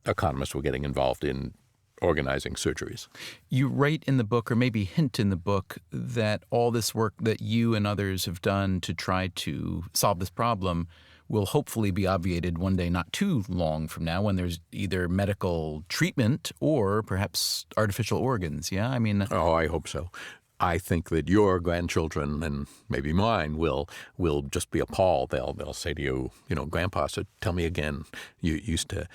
economists were getting involved in organizing surgeries. You write in the book, or maybe hint in the book, that all this work that you and others have done to try to solve this problem will hopefully be obviated one day not too long from now, when there's either medical treatment or perhaps artificial organs. Yeah, I mean... Oh, I hope so. I think that your grandchildren and maybe mine will just be appalled. They'll say to you, you know, Grandpa, so tell me again, you used to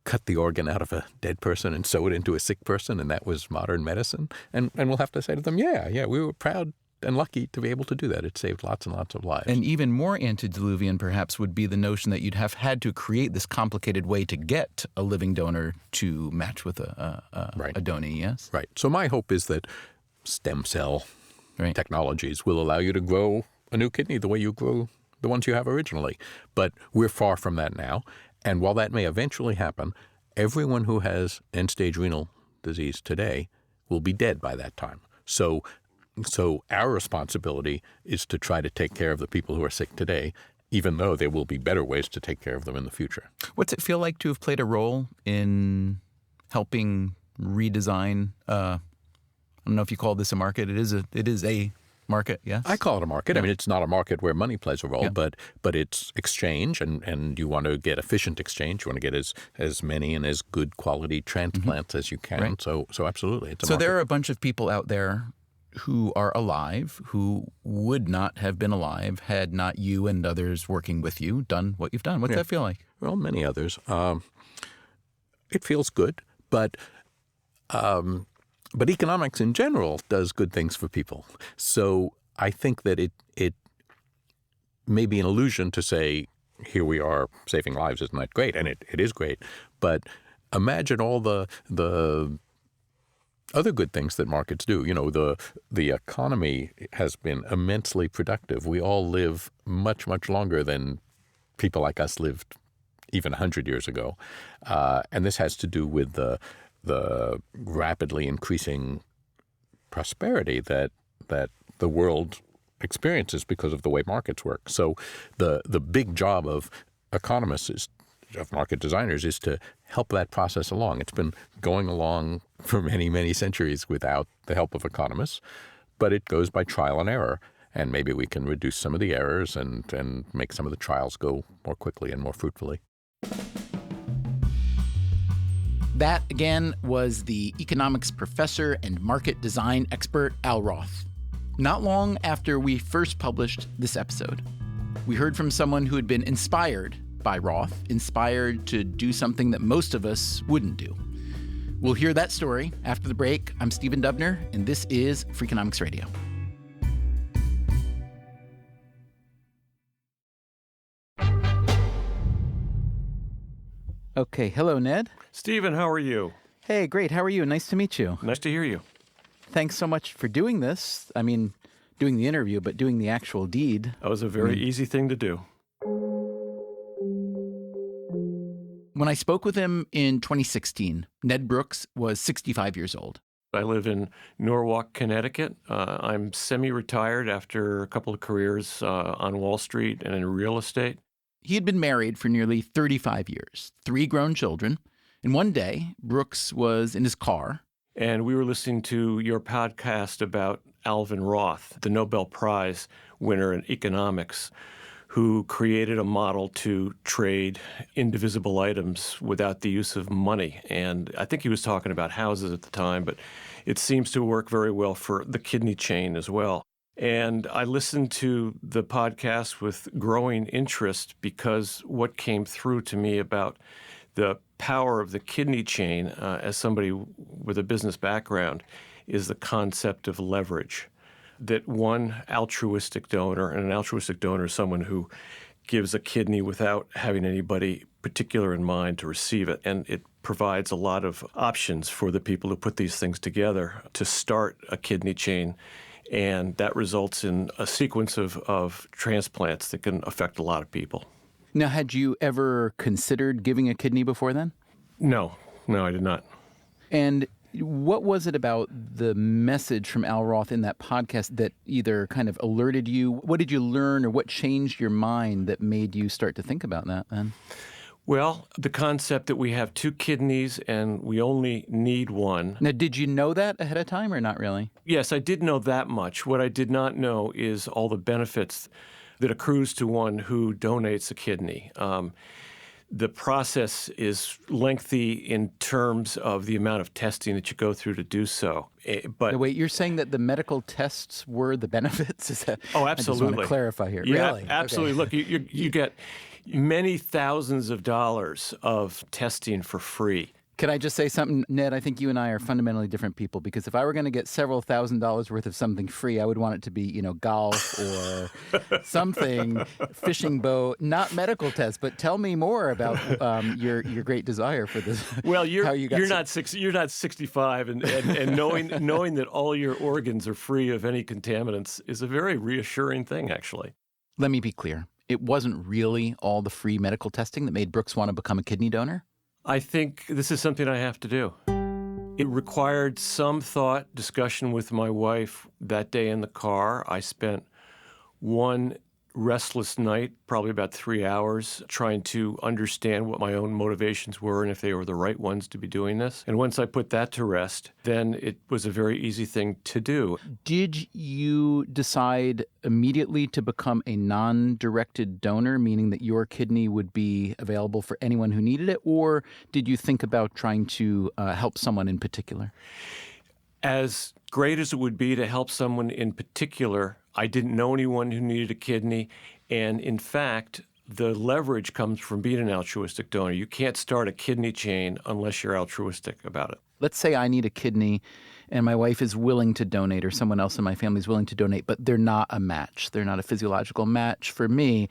cut the organ out of a dead person and sew it into a sick person, and that was modern medicine? And we'll have to say to them, yeah, we were proud and lucky to be able to do that. It saved lots and lots of lives. And even more antediluvian, perhaps, would be the notion that you'd have had to create this complicated way to get a living donor to match with a donee, yes? Right. So my hope is that stem cell technologies will allow you to grow a new kidney the way you grew the ones you have originally. But we're far from that now. And while that may eventually happen, everyone who has end-stage renal disease today will be dead by that time. So our responsibility is to try to take care of the people who are sick today, even though there will be better ways to take care of them in the future. What's it feel like to have played a role in helping redesign, I don't know if you call this a market, it is a market, yes? I call it a market. Yeah. I mean, it's not a market where money plays a role, but it's exchange, and you want to get efficient exchange. You want to get as many and as good quality transplants as you can. Right. So absolutely, it's a So market. there are a bunch of people out there who are alive, who would not have been alive had not you and others working with you done what you've done. What's that feel like? Well, many others. It feels good, but economics in general does good things for people. So I think that it may be an illusion to say, here we are saving lives, isn't that great? And it is great. But imagine all the other good things that markets do. The economy has been immensely productive. We all live much, much longer than people like us lived even 100 years ago. And this has to do with the rapidly increasing prosperity that the world experiences because of the way markets work. So the big job of economists of market designers is to help that process along. It's been going along for many, many centuries without the help of economists, but it goes by trial and error. And maybe we can reduce some of the errors and make some of the trials go more quickly and more fruitfully. That, again, was the economics professor and market design expert Al Roth. Not long after we first published this episode, we heard from someone who had been inspired by Roth, inspired to do something that most of us wouldn't do. We'll hear that story after the break. I'm Stephen Dubner, and this is Freakonomics Radio. Okay, hello, Ned. Stephen, how are you? Hey, great. How are you? Nice to meet you. Nice to hear you. Thanks so much for doing this. I mean, doing the interview, but doing the actual deed. That was a very easy thing to do. When I spoke with him in 2016, Ned Brooks was 65 years old. I live in Norwalk, Connecticut. I'm semi-retired after a couple of careers on Wall Street and in real estate. He had been married for nearly 35 years, 3 grown children. And one day, Brooks was in his car. And we were listening to your podcast about Alvin Roth, the Nobel Prize winner in economics, who created a model to trade indivisible items without the use of money. And I think he was talking about houses at the time, but it seems to work very well for the kidney chain as well. And I listened to the podcast with growing interest because what came through to me about the power of the kidney chain as somebody with a business background is the concept of leverage. That one altruistic donor, and an altruistic donor is someone who gives a kidney without having anybody particular in mind to receive it. And it provides a lot of options for the people who put these things together to start a kidney chain. And that results in a sequence of transplants that can affect a lot of people. Now, had you ever considered giving a kidney before then? No, I did not. And what was it about the message from Al Roth in that podcast that either kind of alerted you? What did you learn or what changed your mind that made you start to think about that then? Well, the concept that we have 2 kidneys and we only need one. Now, did you know that ahead of time or not really? Yes, I did know that much. What I did not know is all the benefits that accrues to one who donates a kidney. The process is lengthy in terms of the amount of testing that you go through to do so. But no, wait, you're saying that the medical tests were the benefits? Is that, oh, absolutely. I just want to clarify here. Yeah, really? Absolutely. Okay. Look, you get many thousands of dollars of testing for free. Can I just say something, Ned? I think you and I are fundamentally different people because if I were going to get several $1,000s worth of something free, I would want it to be, golf or something, fishing boat, not medical tests. But tell me more about your great desire for this. Well, you're not 65, and knowing that all your organs are free of any contaminants is a very reassuring thing, actually. Let me be clear. It wasn't really all the free medical testing that made Brooks want to become a kidney donor? I think this is something I have to do. It required some thought, discussion with my wife that day in the car. I spent one restless night, probably about 3 hours, trying to understand what my own motivations were and if they were the right ones to be doing this. And once I put that to rest, then it was a very easy thing to do. Did you decide immediately to become a non-directed donor, meaning that your kidney would be available for anyone who needed it, or did you think about trying to help someone in particular? As great as it would be to help someone in particular, I didn't know anyone who needed a kidney. And in fact, the leverage comes from being an altruistic donor. You can't start a kidney chain unless you're altruistic about it. Let's say I need a kidney and my wife is willing to donate or someone else in my family is willing to donate, but they're not a match. They're not a physiological match for me,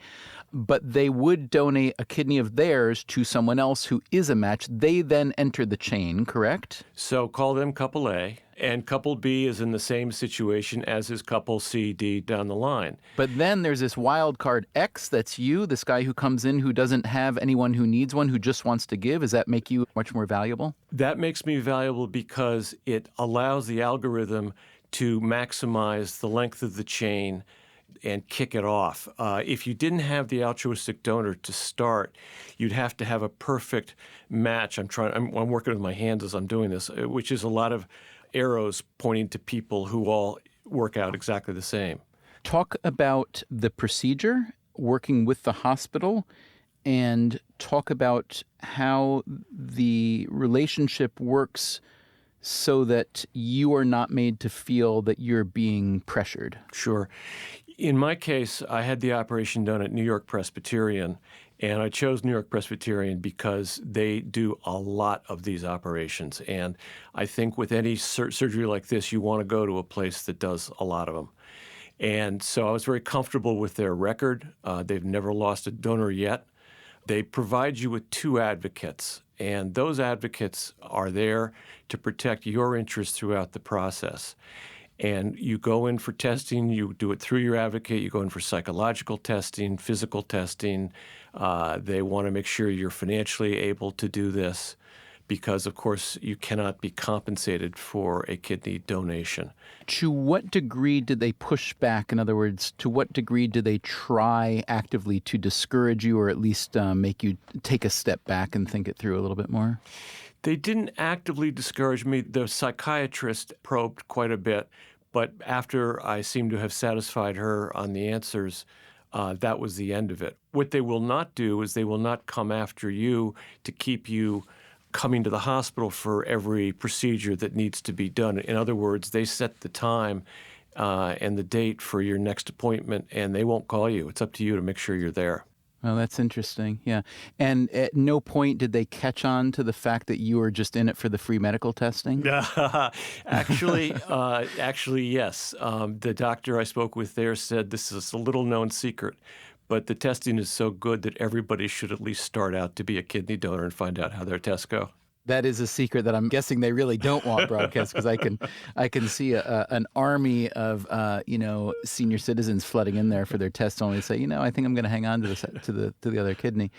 but they would donate a kidney of theirs to someone else who is a match. They then enter the chain, correct? So call them couple A. And couple B is in the same situation as is couple C, D down the line. But then there's this wild card X, that's you, this guy who comes in who doesn't have anyone who needs one, who just wants to give. Does that make you much more valuable? That makes me valuable because it allows the algorithm to maximize the length of the chain and kick it off. If you didn't have the altruistic donor to start, you'd have to have a perfect match. I'm working with my hands as I'm doing this, which is a lot of arrows pointing to people who all work out exactly the same. Talk about the procedure, working with the hospital, and talk about how the relationship works so that you are not made to feel that you're being pressured. Sure. In my case, I had the operation done at New York Presbyterian, and I chose New York Presbyterian because they do a lot of these operations. And I think with any surgery like this, you want to go to a place that does a lot of them. And so I was very comfortable with their record. They've never lost a donor yet. They provide you with 2 advocates, and those advocates are there to protect your interests throughout the process. And you go in for testing, you do it through your advocate, you go in for psychological testing, physical testing. They want to make sure you're financially able to do this because, of course, you cannot be compensated for a kidney donation. To what degree did they push back? In other words, to what degree do they try actively to discourage you or at least make you take a step back and think it through a little bit more? They didn't actively discourage me. The psychiatrist probed quite a bit, but after I seemed to have satisfied her on the answers, that was the end of it. What they will not do is they will not come after you to keep you coming to the hospital for every procedure that needs to be done. In other words, they set the time and the date for your next appointment, and they won't call you. It's up to you to make sure you're there. Oh, that's interesting. Yeah. And at no point did they catch on to the fact that you were just in it for the free medical testing? Actually, yes. The doctor I spoke with there said this is a little-known secret, but the testing is so good that everybody should at least start out to be a kidney donor and find out how their tests go. That is a secret that I'm guessing they really don't want broadcast, because I can see an army of senior citizens flooding in there for their tests, only to say, I think I'm going to hang on to the other kidney.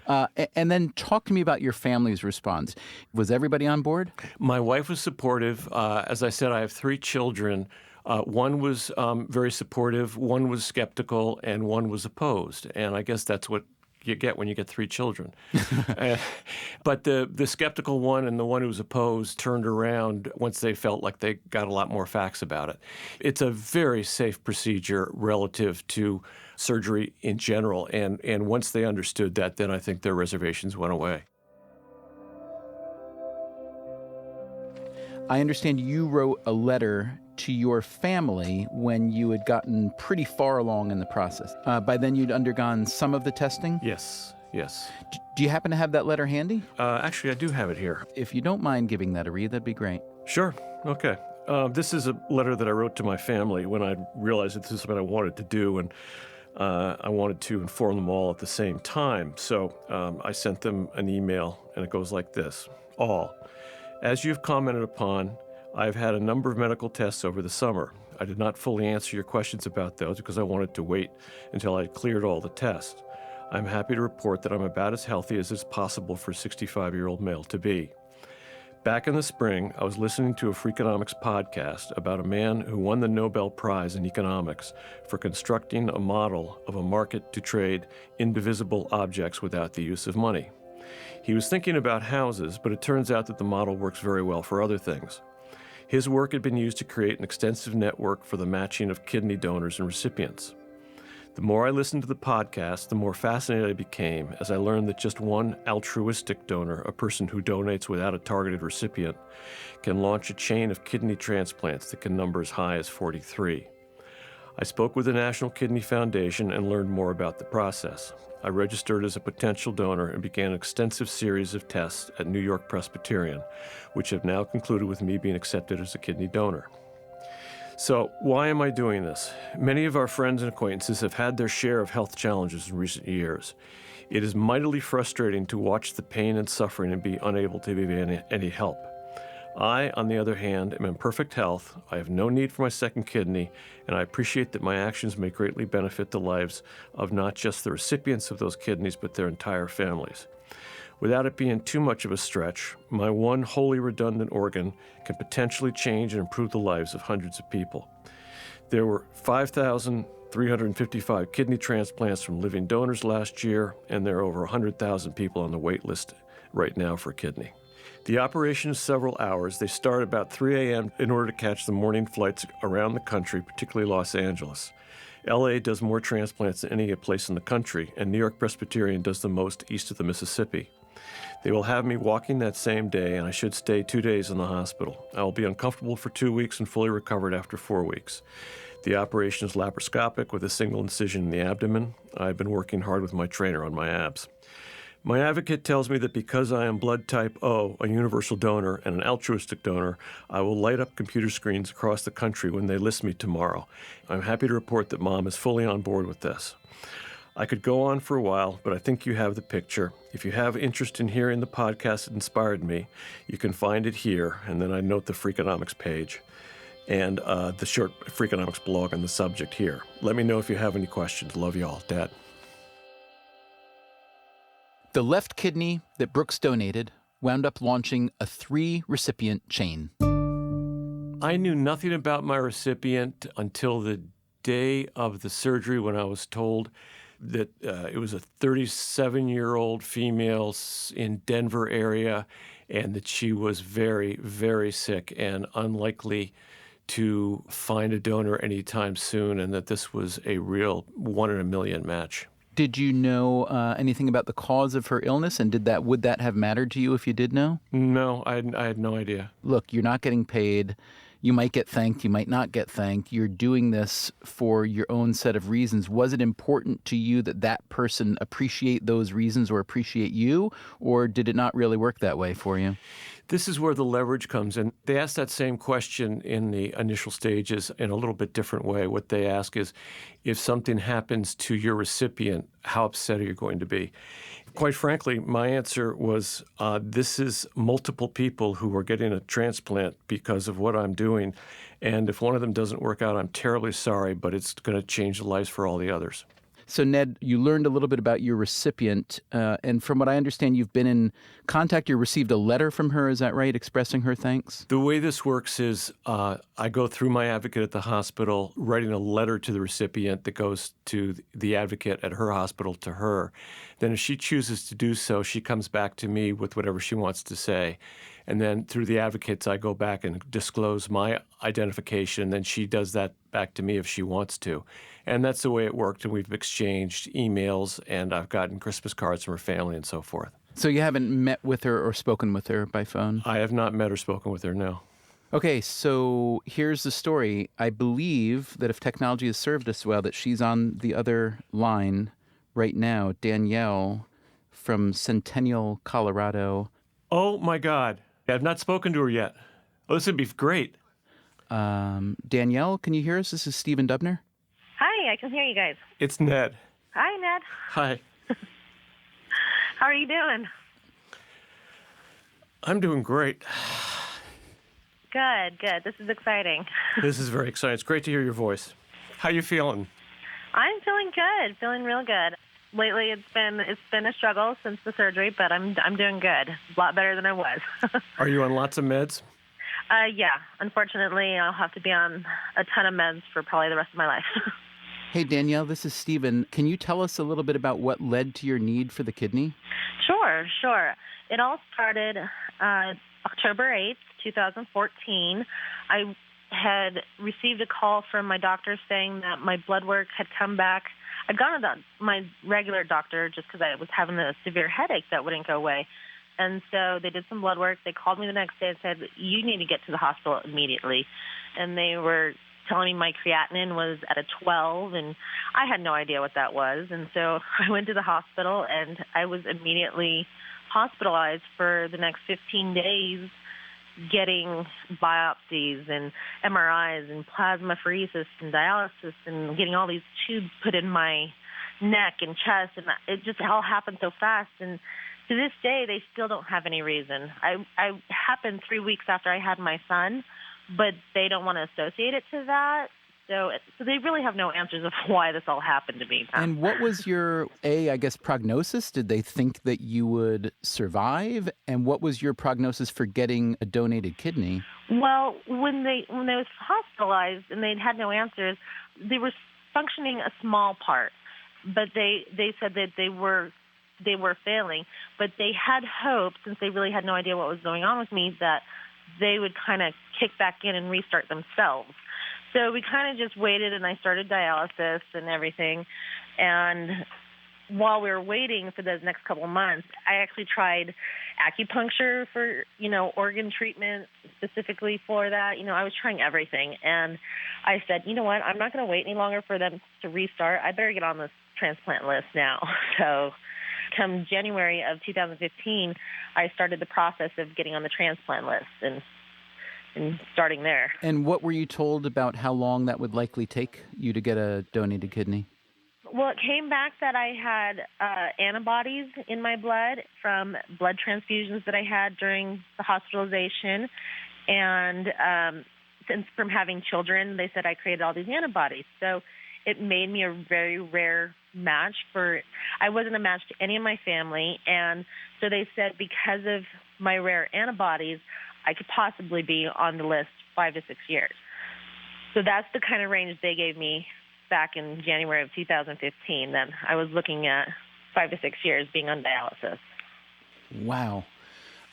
And then talk to me about your family's response. Was everybody on board? My wife was supportive. As I said, I have 3 children. One was very supportive, one was skeptical, and one was opposed. And I guess that's what you get when you get 3 children. But the skeptical one and the one who was opposed turned around once they felt like they got a lot more facts about it. It's a very safe procedure relative to surgery in general. And once they understood that, then I think their reservations went away. I understand you wrote a letter to your family when you had gotten pretty far along in the process. By then you'd undergone some of the testing? Yes. Do you happen to have that letter handy? Actually, I do have it here. If you don't mind giving that a read, that'd be great. Sure. Okay. This is a letter that I wrote to my family when I realized that this is what I wanted to do, and I wanted to inform them all at the same time. So I sent them an email, and it goes like this. All. As you've commented upon, I've had a number of medical tests over the summer. I did not fully answer your questions about those because I wanted to wait until I had cleared all the tests. I'm happy to report that I'm about as healthy as is possible for a 65-year-old male to be. Back in the spring, I was listening to a Freakonomics podcast about a man who won the Nobel Prize in economics for constructing a model of a market to trade indivisible objects without the use of money. He was thinking about houses, but it turns out that the model works very well for other things. His work had been used to create an extensive network for the matching of kidney donors and recipients. The more I listened to the podcast, the more fascinated I became as I learned that just one altruistic donor, a person who donates without a targeted recipient, can launch a chain of kidney transplants that can number as high as 43. I spoke with the National Kidney Foundation and learned more about the process. I registered as a potential donor and began an extensive series of tests at New York Presbyterian, which have now concluded with me being accepted as a kidney donor. So, why am I doing this? Many of our friends and acquaintances have had their share of health challenges in recent years. It is mightily frustrating to watch the pain and suffering and be unable to be any help. I, on the other hand, am in perfect health. I have no need for my second kidney, and I appreciate that my actions may greatly benefit the lives of not just the recipients of those kidneys, but their entire families. Without it being too much of a stretch, my one wholly redundant organ can potentially change and improve the lives of hundreds of people. There were 5,355 kidney transplants from living donors last year, and there are over 100,000 people on the wait list right now for a kidney. The operation is several hours. They start about 3 a.m. in order to catch the morning flights around the country, particularly Los Angeles. LA does more transplants than any place in the country, and New York Presbyterian does the most east of the Mississippi. They will have me walking that same day, and I should stay 2 days in the hospital. I will be uncomfortable for 2 weeks and fully recovered after 4 weeks. The operation is laparoscopic with a single incision in the abdomen. I've been working hard with my trainer on my abs. My advocate tells me that because I am blood type O, a universal donor, and an altruistic donor, I will light up computer screens across the country when they list me tomorrow. I'm happy to report that Mom is fully on board with this. I could go on for a while, but I think you have the picture. If you have interest in hearing the podcast that inspired me, you can find it here, and then I note the Freakonomics page and the short Freakonomics blog on the subject here. Let me know if you have any questions. Love you all. Dad. The left kidney that Brooks donated wound up launching a 3-recipient chain. I knew nothing about my recipient until the day of the surgery when I was told that it was a 37-year-old female in Denver area and that she was very, very sick and unlikely to find a donor anytime soon, and that this was a real 1 in a million match. Did you know anything about the cause of her illness, and would that have mattered to you if you did know? No, I had no idea. Look, you're not getting paid. You might get thanked. You might not get thanked. You're doing this for your own set of reasons. Was it important to you that that person appreciate those reasons or appreciate you, or did it not really work that way for you? This is where the leverage comes in. They ask that same question in the initial stages in a little bit different way. What they ask is, if something happens to your recipient, how upset are you going to be? Quite frankly, my answer was, this is multiple people who are getting a transplant because of what I'm doing. And if one of them doesn't work out, I'm terribly sorry, but it's going to change the lives for all the others. So, Ned, you learned a little bit about your recipient, and from what I understand, you've been in contact. You received a letter from her, is that right, expressing her thanks? The way this works is I go through my advocate at the hospital, writing a letter to the recipient that goes to the advocate at her hospital to her. Then if she chooses to do so, she comes back to me with whatever she wants to say. And then through the advocates, I go back and disclose my identification. Then she does that back to me if she wants to. And that's the way it worked. And we've exchanged emails, and I've gotten Christmas cards from her family and so forth. So you haven't met with her or spoken with her by phone? I have not met or spoken with her, no. Okay, so here's the story. I believe that if technology has served us well, that she's on the other line right now, Danielle from Centennial, Colorado. Oh, my God. I've not spoken to her yet. Oh, this would be great. Danielle, can you hear us? This is Stephen Dubner. Hi, I can hear you guys. It's Ned. Hi, Ned. Hi. How are you doing? I'm doing great. Good. This is exciting. This is very exciting. It's great to hear your voice. How you feeling? I'm feeling good. Feeling real good. Lately, it's been a struggle since the surgery, but I'm doing good. A lot better than I was. Are you on lots of meds? Yeah. Unfortunately, I'll have to be on a ton of meds for probably the rest of my life. Hey, Danielle, this is Stephen. Can you tell us a little bit about what led to your need for the kidney? Sure. It all started October 8th, 2014. I had received a call from my doctor saying that my blood work had come back. I'd gone to my regular doctor just because I was having a severe headache that wouldn't go away. And so they did some blood work. They called me the next day and said, you need to get to the hospital immediately. And they were telling me my creatinine was at a 12, and I had no idea what that was. And so I went to the hospital, and I was immediately hospitalized for the next 15 days, getting biopsies and MRIs and plasmapheresis and dialysis and getting all these tubes put in my neck and chest. And it just all happened so fast. And To this day, they still don't have any reason. I happened 3 weeks after I had my son, but they don't want to associate it to that. So they really have no answers of why this all happened to me. And what was your, I guess, prognosis? Did they think that you would survive? And what was your prognosis for getting a donated kidney? Well, when they was hospitalized and they had no answers, they were functioning a small part, but they said that they were failing. But they had hope, since they really had no idea what was going on with me, that they would kind of kick back in and restart themselves. So we kind of just waited, and I started dialysis and everything. And while we were waiting for those next couple of months, I actually tried acupuncture for, organ treatment specifically for that. I was trying everything. And I said, you know what, I'm not going to wait any longer for them to restart. I better get on this transplant list now. So come January of 2015, I started the process of getting on the transplant list and starting there. And what were you told about how long that would likely take you to get a donated kidney? Well, it came back that I had antibodies in my blood from blood transfusions that I had during the hospitalization. And since from having children, they said I created all these antibodies. So it made me a very rare match I wasn't a match to any of my family. And so they said because of my rare antibodies, I could possibly be on the list 5 to 6 years. So that's the kind of range they gave me back in January of 2015. Then I was looking at 5 to 6 years being on dialysis. Wow.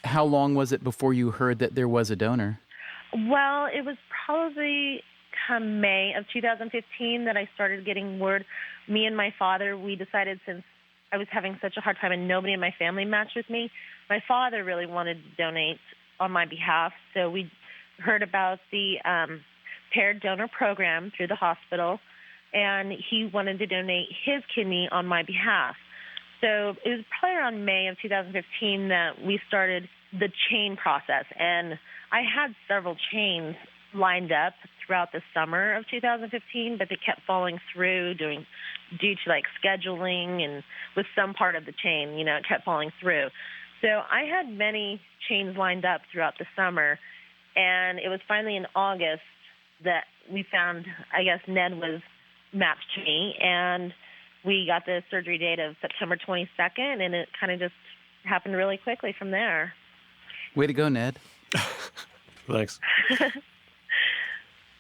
How long was it before you heard that there was a donor? Well, it was probably come May of 2015 that I started getting word. Me and my father, we decided, since I was having such a hard time and nobody in my family matched with me, my father really wanted to donate on my behalf. So we heard about the paired donor program through the hospital, and he wanted to donate his kidney on my behalf. So it was probably around May of 2015 that we started the chain process. And I had several chains lined up throughout the summer of 2015, but they kept falling through due to scheduling, and with some part of the chain, it kept falling through. So I had many chains lined up throughout the summer, and it was finally in August that we found, I guess, Ned was matched to me, and we got the surgery date of September 22nd, and it kind of just happened really quickly from there. Way to go, Ned. Thanks.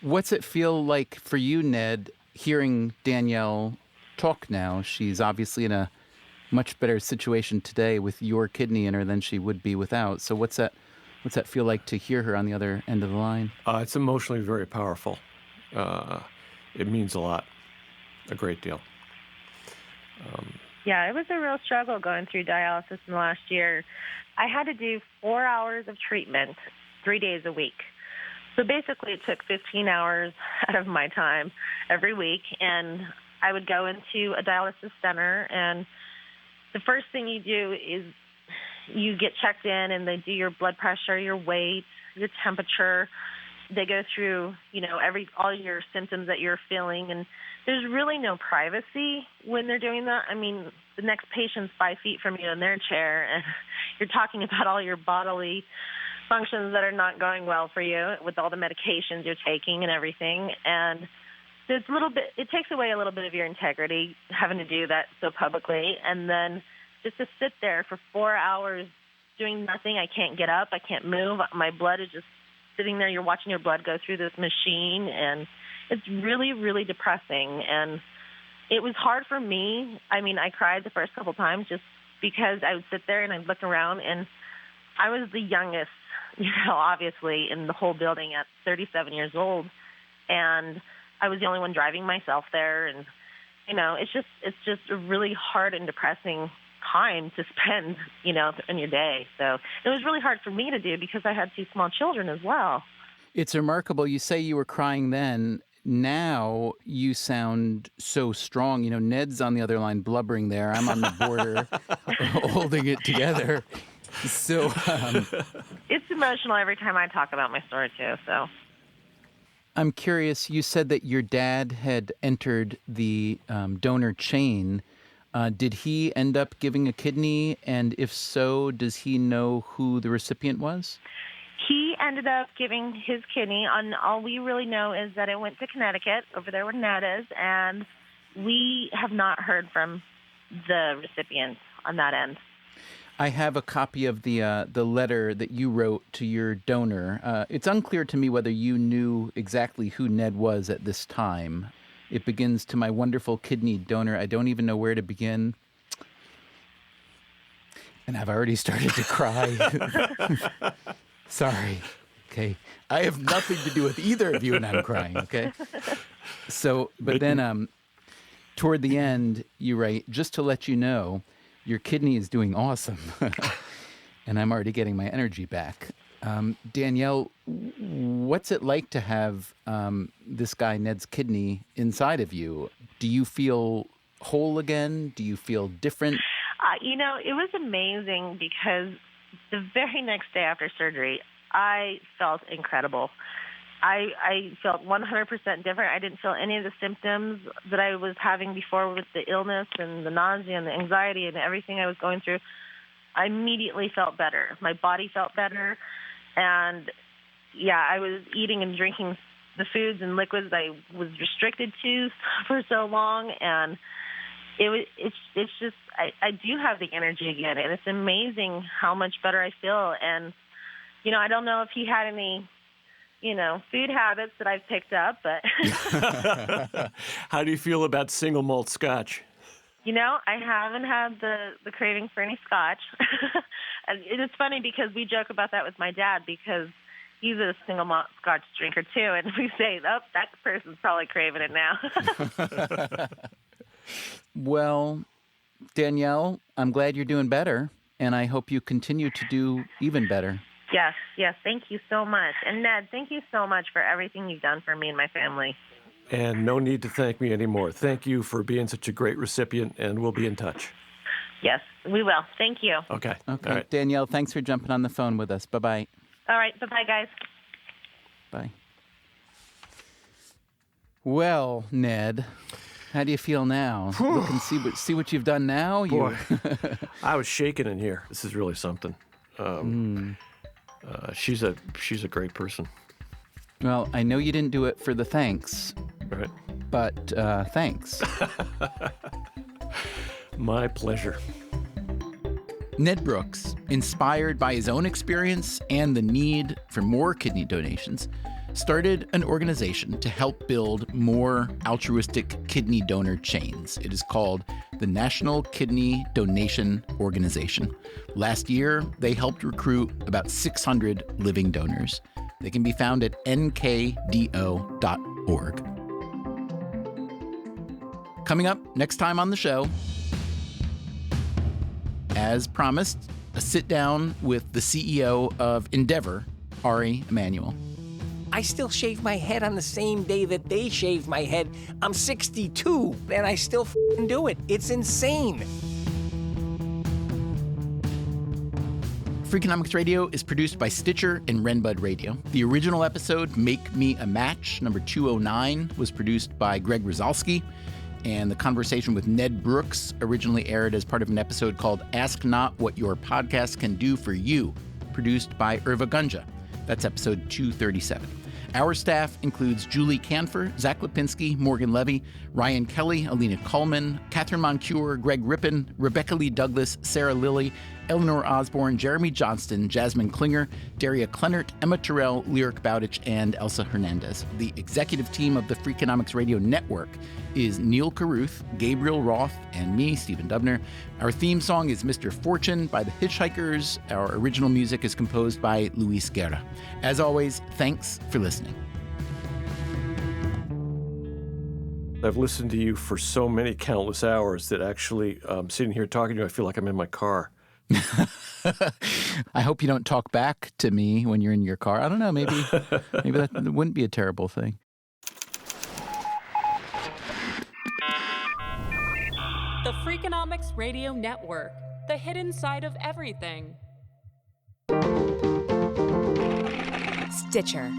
What's it feel like for you, Ned, hearing Danielle talk now? She's obviously in a much better situation today with your kidney in her than she would be without. So what's that feel like to hear her on the other end of the line? It's emotionally very powerful. It means a lot, a great deal. Yeah, it was a real struggle going through dialysis in the last year. I had to do 4 hours of treatment 3 days a week. So basically it took 15 hours out of my time every week, and I would go into a dialysis center, and the first thing you do is you get checked in, and they do your blood pressure, your weight, your temperature. They go through, all your symptoms that you're feeling, and there's really no privacy when they're doing that. I mean, the next patient's 5 feet from you in their chair, and you're talking about all your bodily functions that are not going well for you with all the medications you're taking and everything. And there's it takes away a little bit of your integrity having to do that so publicly. And then just to sit there for 4 hours doing nothing. I can't get up. I can't move. My blood is just sitting there. You're watching your blood go through this machine, and it's really, really depressing. And it was hard for me. I mean, I cried the first couple times just because I would sit there and I'd look around, and I was the youngest, obviously, in the whole building at 37 years old. And I was the only one driving myself there. And, it's just a really hard and depressing time to spend, in your day. So it was really hard for me to do because I had 2 small children as well. It's remarkable. You say you were crying then. Now you sound so strong. Ned's on the other line blubbering there. I'm on the border holding it together. So it's emotional every time I talk about my story too. So I'm curious. You said that your dad had entered the donor chain. Did he end up giving a kidney? And if so, does he know who the recipient was? He ended up giving his kidney, and all we really know is that it went to Connecticut, over there where Ned is, and we have not heard from the recipient on that end. I have a copy of the letter that you wrote to your donor. It's unclear to me whether you knew exactly who Ned was at this time. It begins, "To my wonderful kidney donor, I don't even know where to begin." And I've already started to cry. Sorry. Okay. I have nothing to do with either of you, and I'm crying, okay? So, but then toward the end, you write, "Just to let you know, your kidney is doing awesome." And I'm already getting my energy back. Danielle, what's it like to have this guy, Ned's kidney, inside of you? Do you feel whole again? Do you feel different? It was amazing because the very next day after surgery, I felt incredible. I felt 100% different. I didn't feel any of the symptoms that I was having before with the illness and the nausea and the anxiety and everything I was going through. I immediately felt better. My body felt better. And, I was eating and drinking the foods and liquids I was restricted to for so long. And it's just, I do have the energy again. And it's amazing how much better I feel. And, I don't know if he had any food habits that I've picked up, but... How do you feel about single malt scotch? I haven't had the craving for any scotch. And it's funny because we joke about that with my dad because he's a single malt scotch drinker too, and we say, "Oh, that person's probably craving it now." Well, Danielle, I'm glad you're doing better, and I hope you continue to do even better. Yes, thank you so much. And Ned, thank you so much for everything you've done for me and my family. And no need to thank me anymore. Thank you for being such a great recipient, and we'll be in touch. Yes, we will. Thank you. Okay. All right. Danielle, thanks for jumping on the phone with us. Bye-bye. All right, bye-bye, guys. Bye. Well, Ned, how do you feel now? Look and see what you've done now. Boy, I was shaking in here. This is really something. She's a great person. Well, I know you didn't do it for the thanks. Right. But thanks. My pleasure. Ned Brooks, inspired by his own experience and the need for more kidney donations, started an organization to help build more altruistic kidney donor chains. It is called the National Kidney Donation Organization. Last year, they helped recruit about 600 living donors. They can be found at nkdo.org. Coming up next time on the show, as promised, a sit-down with the CEO of Endeavor, Ari Emanuel. I still shave my head on the same day that they shaved my head. I'm 62, and I still f***ing do it. It's insane. Freakonomics Radio is produced by Stitcher and Renbud Radio. The original episode, Make Me a Match, number 209, was produced by Greg Rosalsky. And the conversation with Ned Brooks originally aired as part of an episode called Ask Not What Your Podcast Can Do for You, produced by Irva Gunja. That's episode 237. Our staff includes Julie Canfer, Zach Lipinski, Morgan Levy, Ryan Kelly, Alina Coleman, Catherine Moncure, Greg Rippin, Rebecca Lee Douglas, Sarah Lilly, Eleanor Osborne, Jeremy Johnston, Jasmine Klinger, Daria Kleinert, Emma Terrell, Lyric Bowditch, and Elsa Hernandez. The executive team of the Freakonomics Radio Network is Neil Carruth, Gabriel Roth, and me, Stephen Dubner. Our theme song is Mr. Fortune by the Hitchhikers. Our original music is composed by Luis Guerra. As always, thanks for listening. I've listened to you for so many countless hours that actually sitting here talking to you, I feel like I'm in my car. I hope you don't talk back to me when you're in your car. I don't know, maybe that wouldn't be a terrible thing. The Freakonomics Radio Network, the hidden side of everything. Stitcher.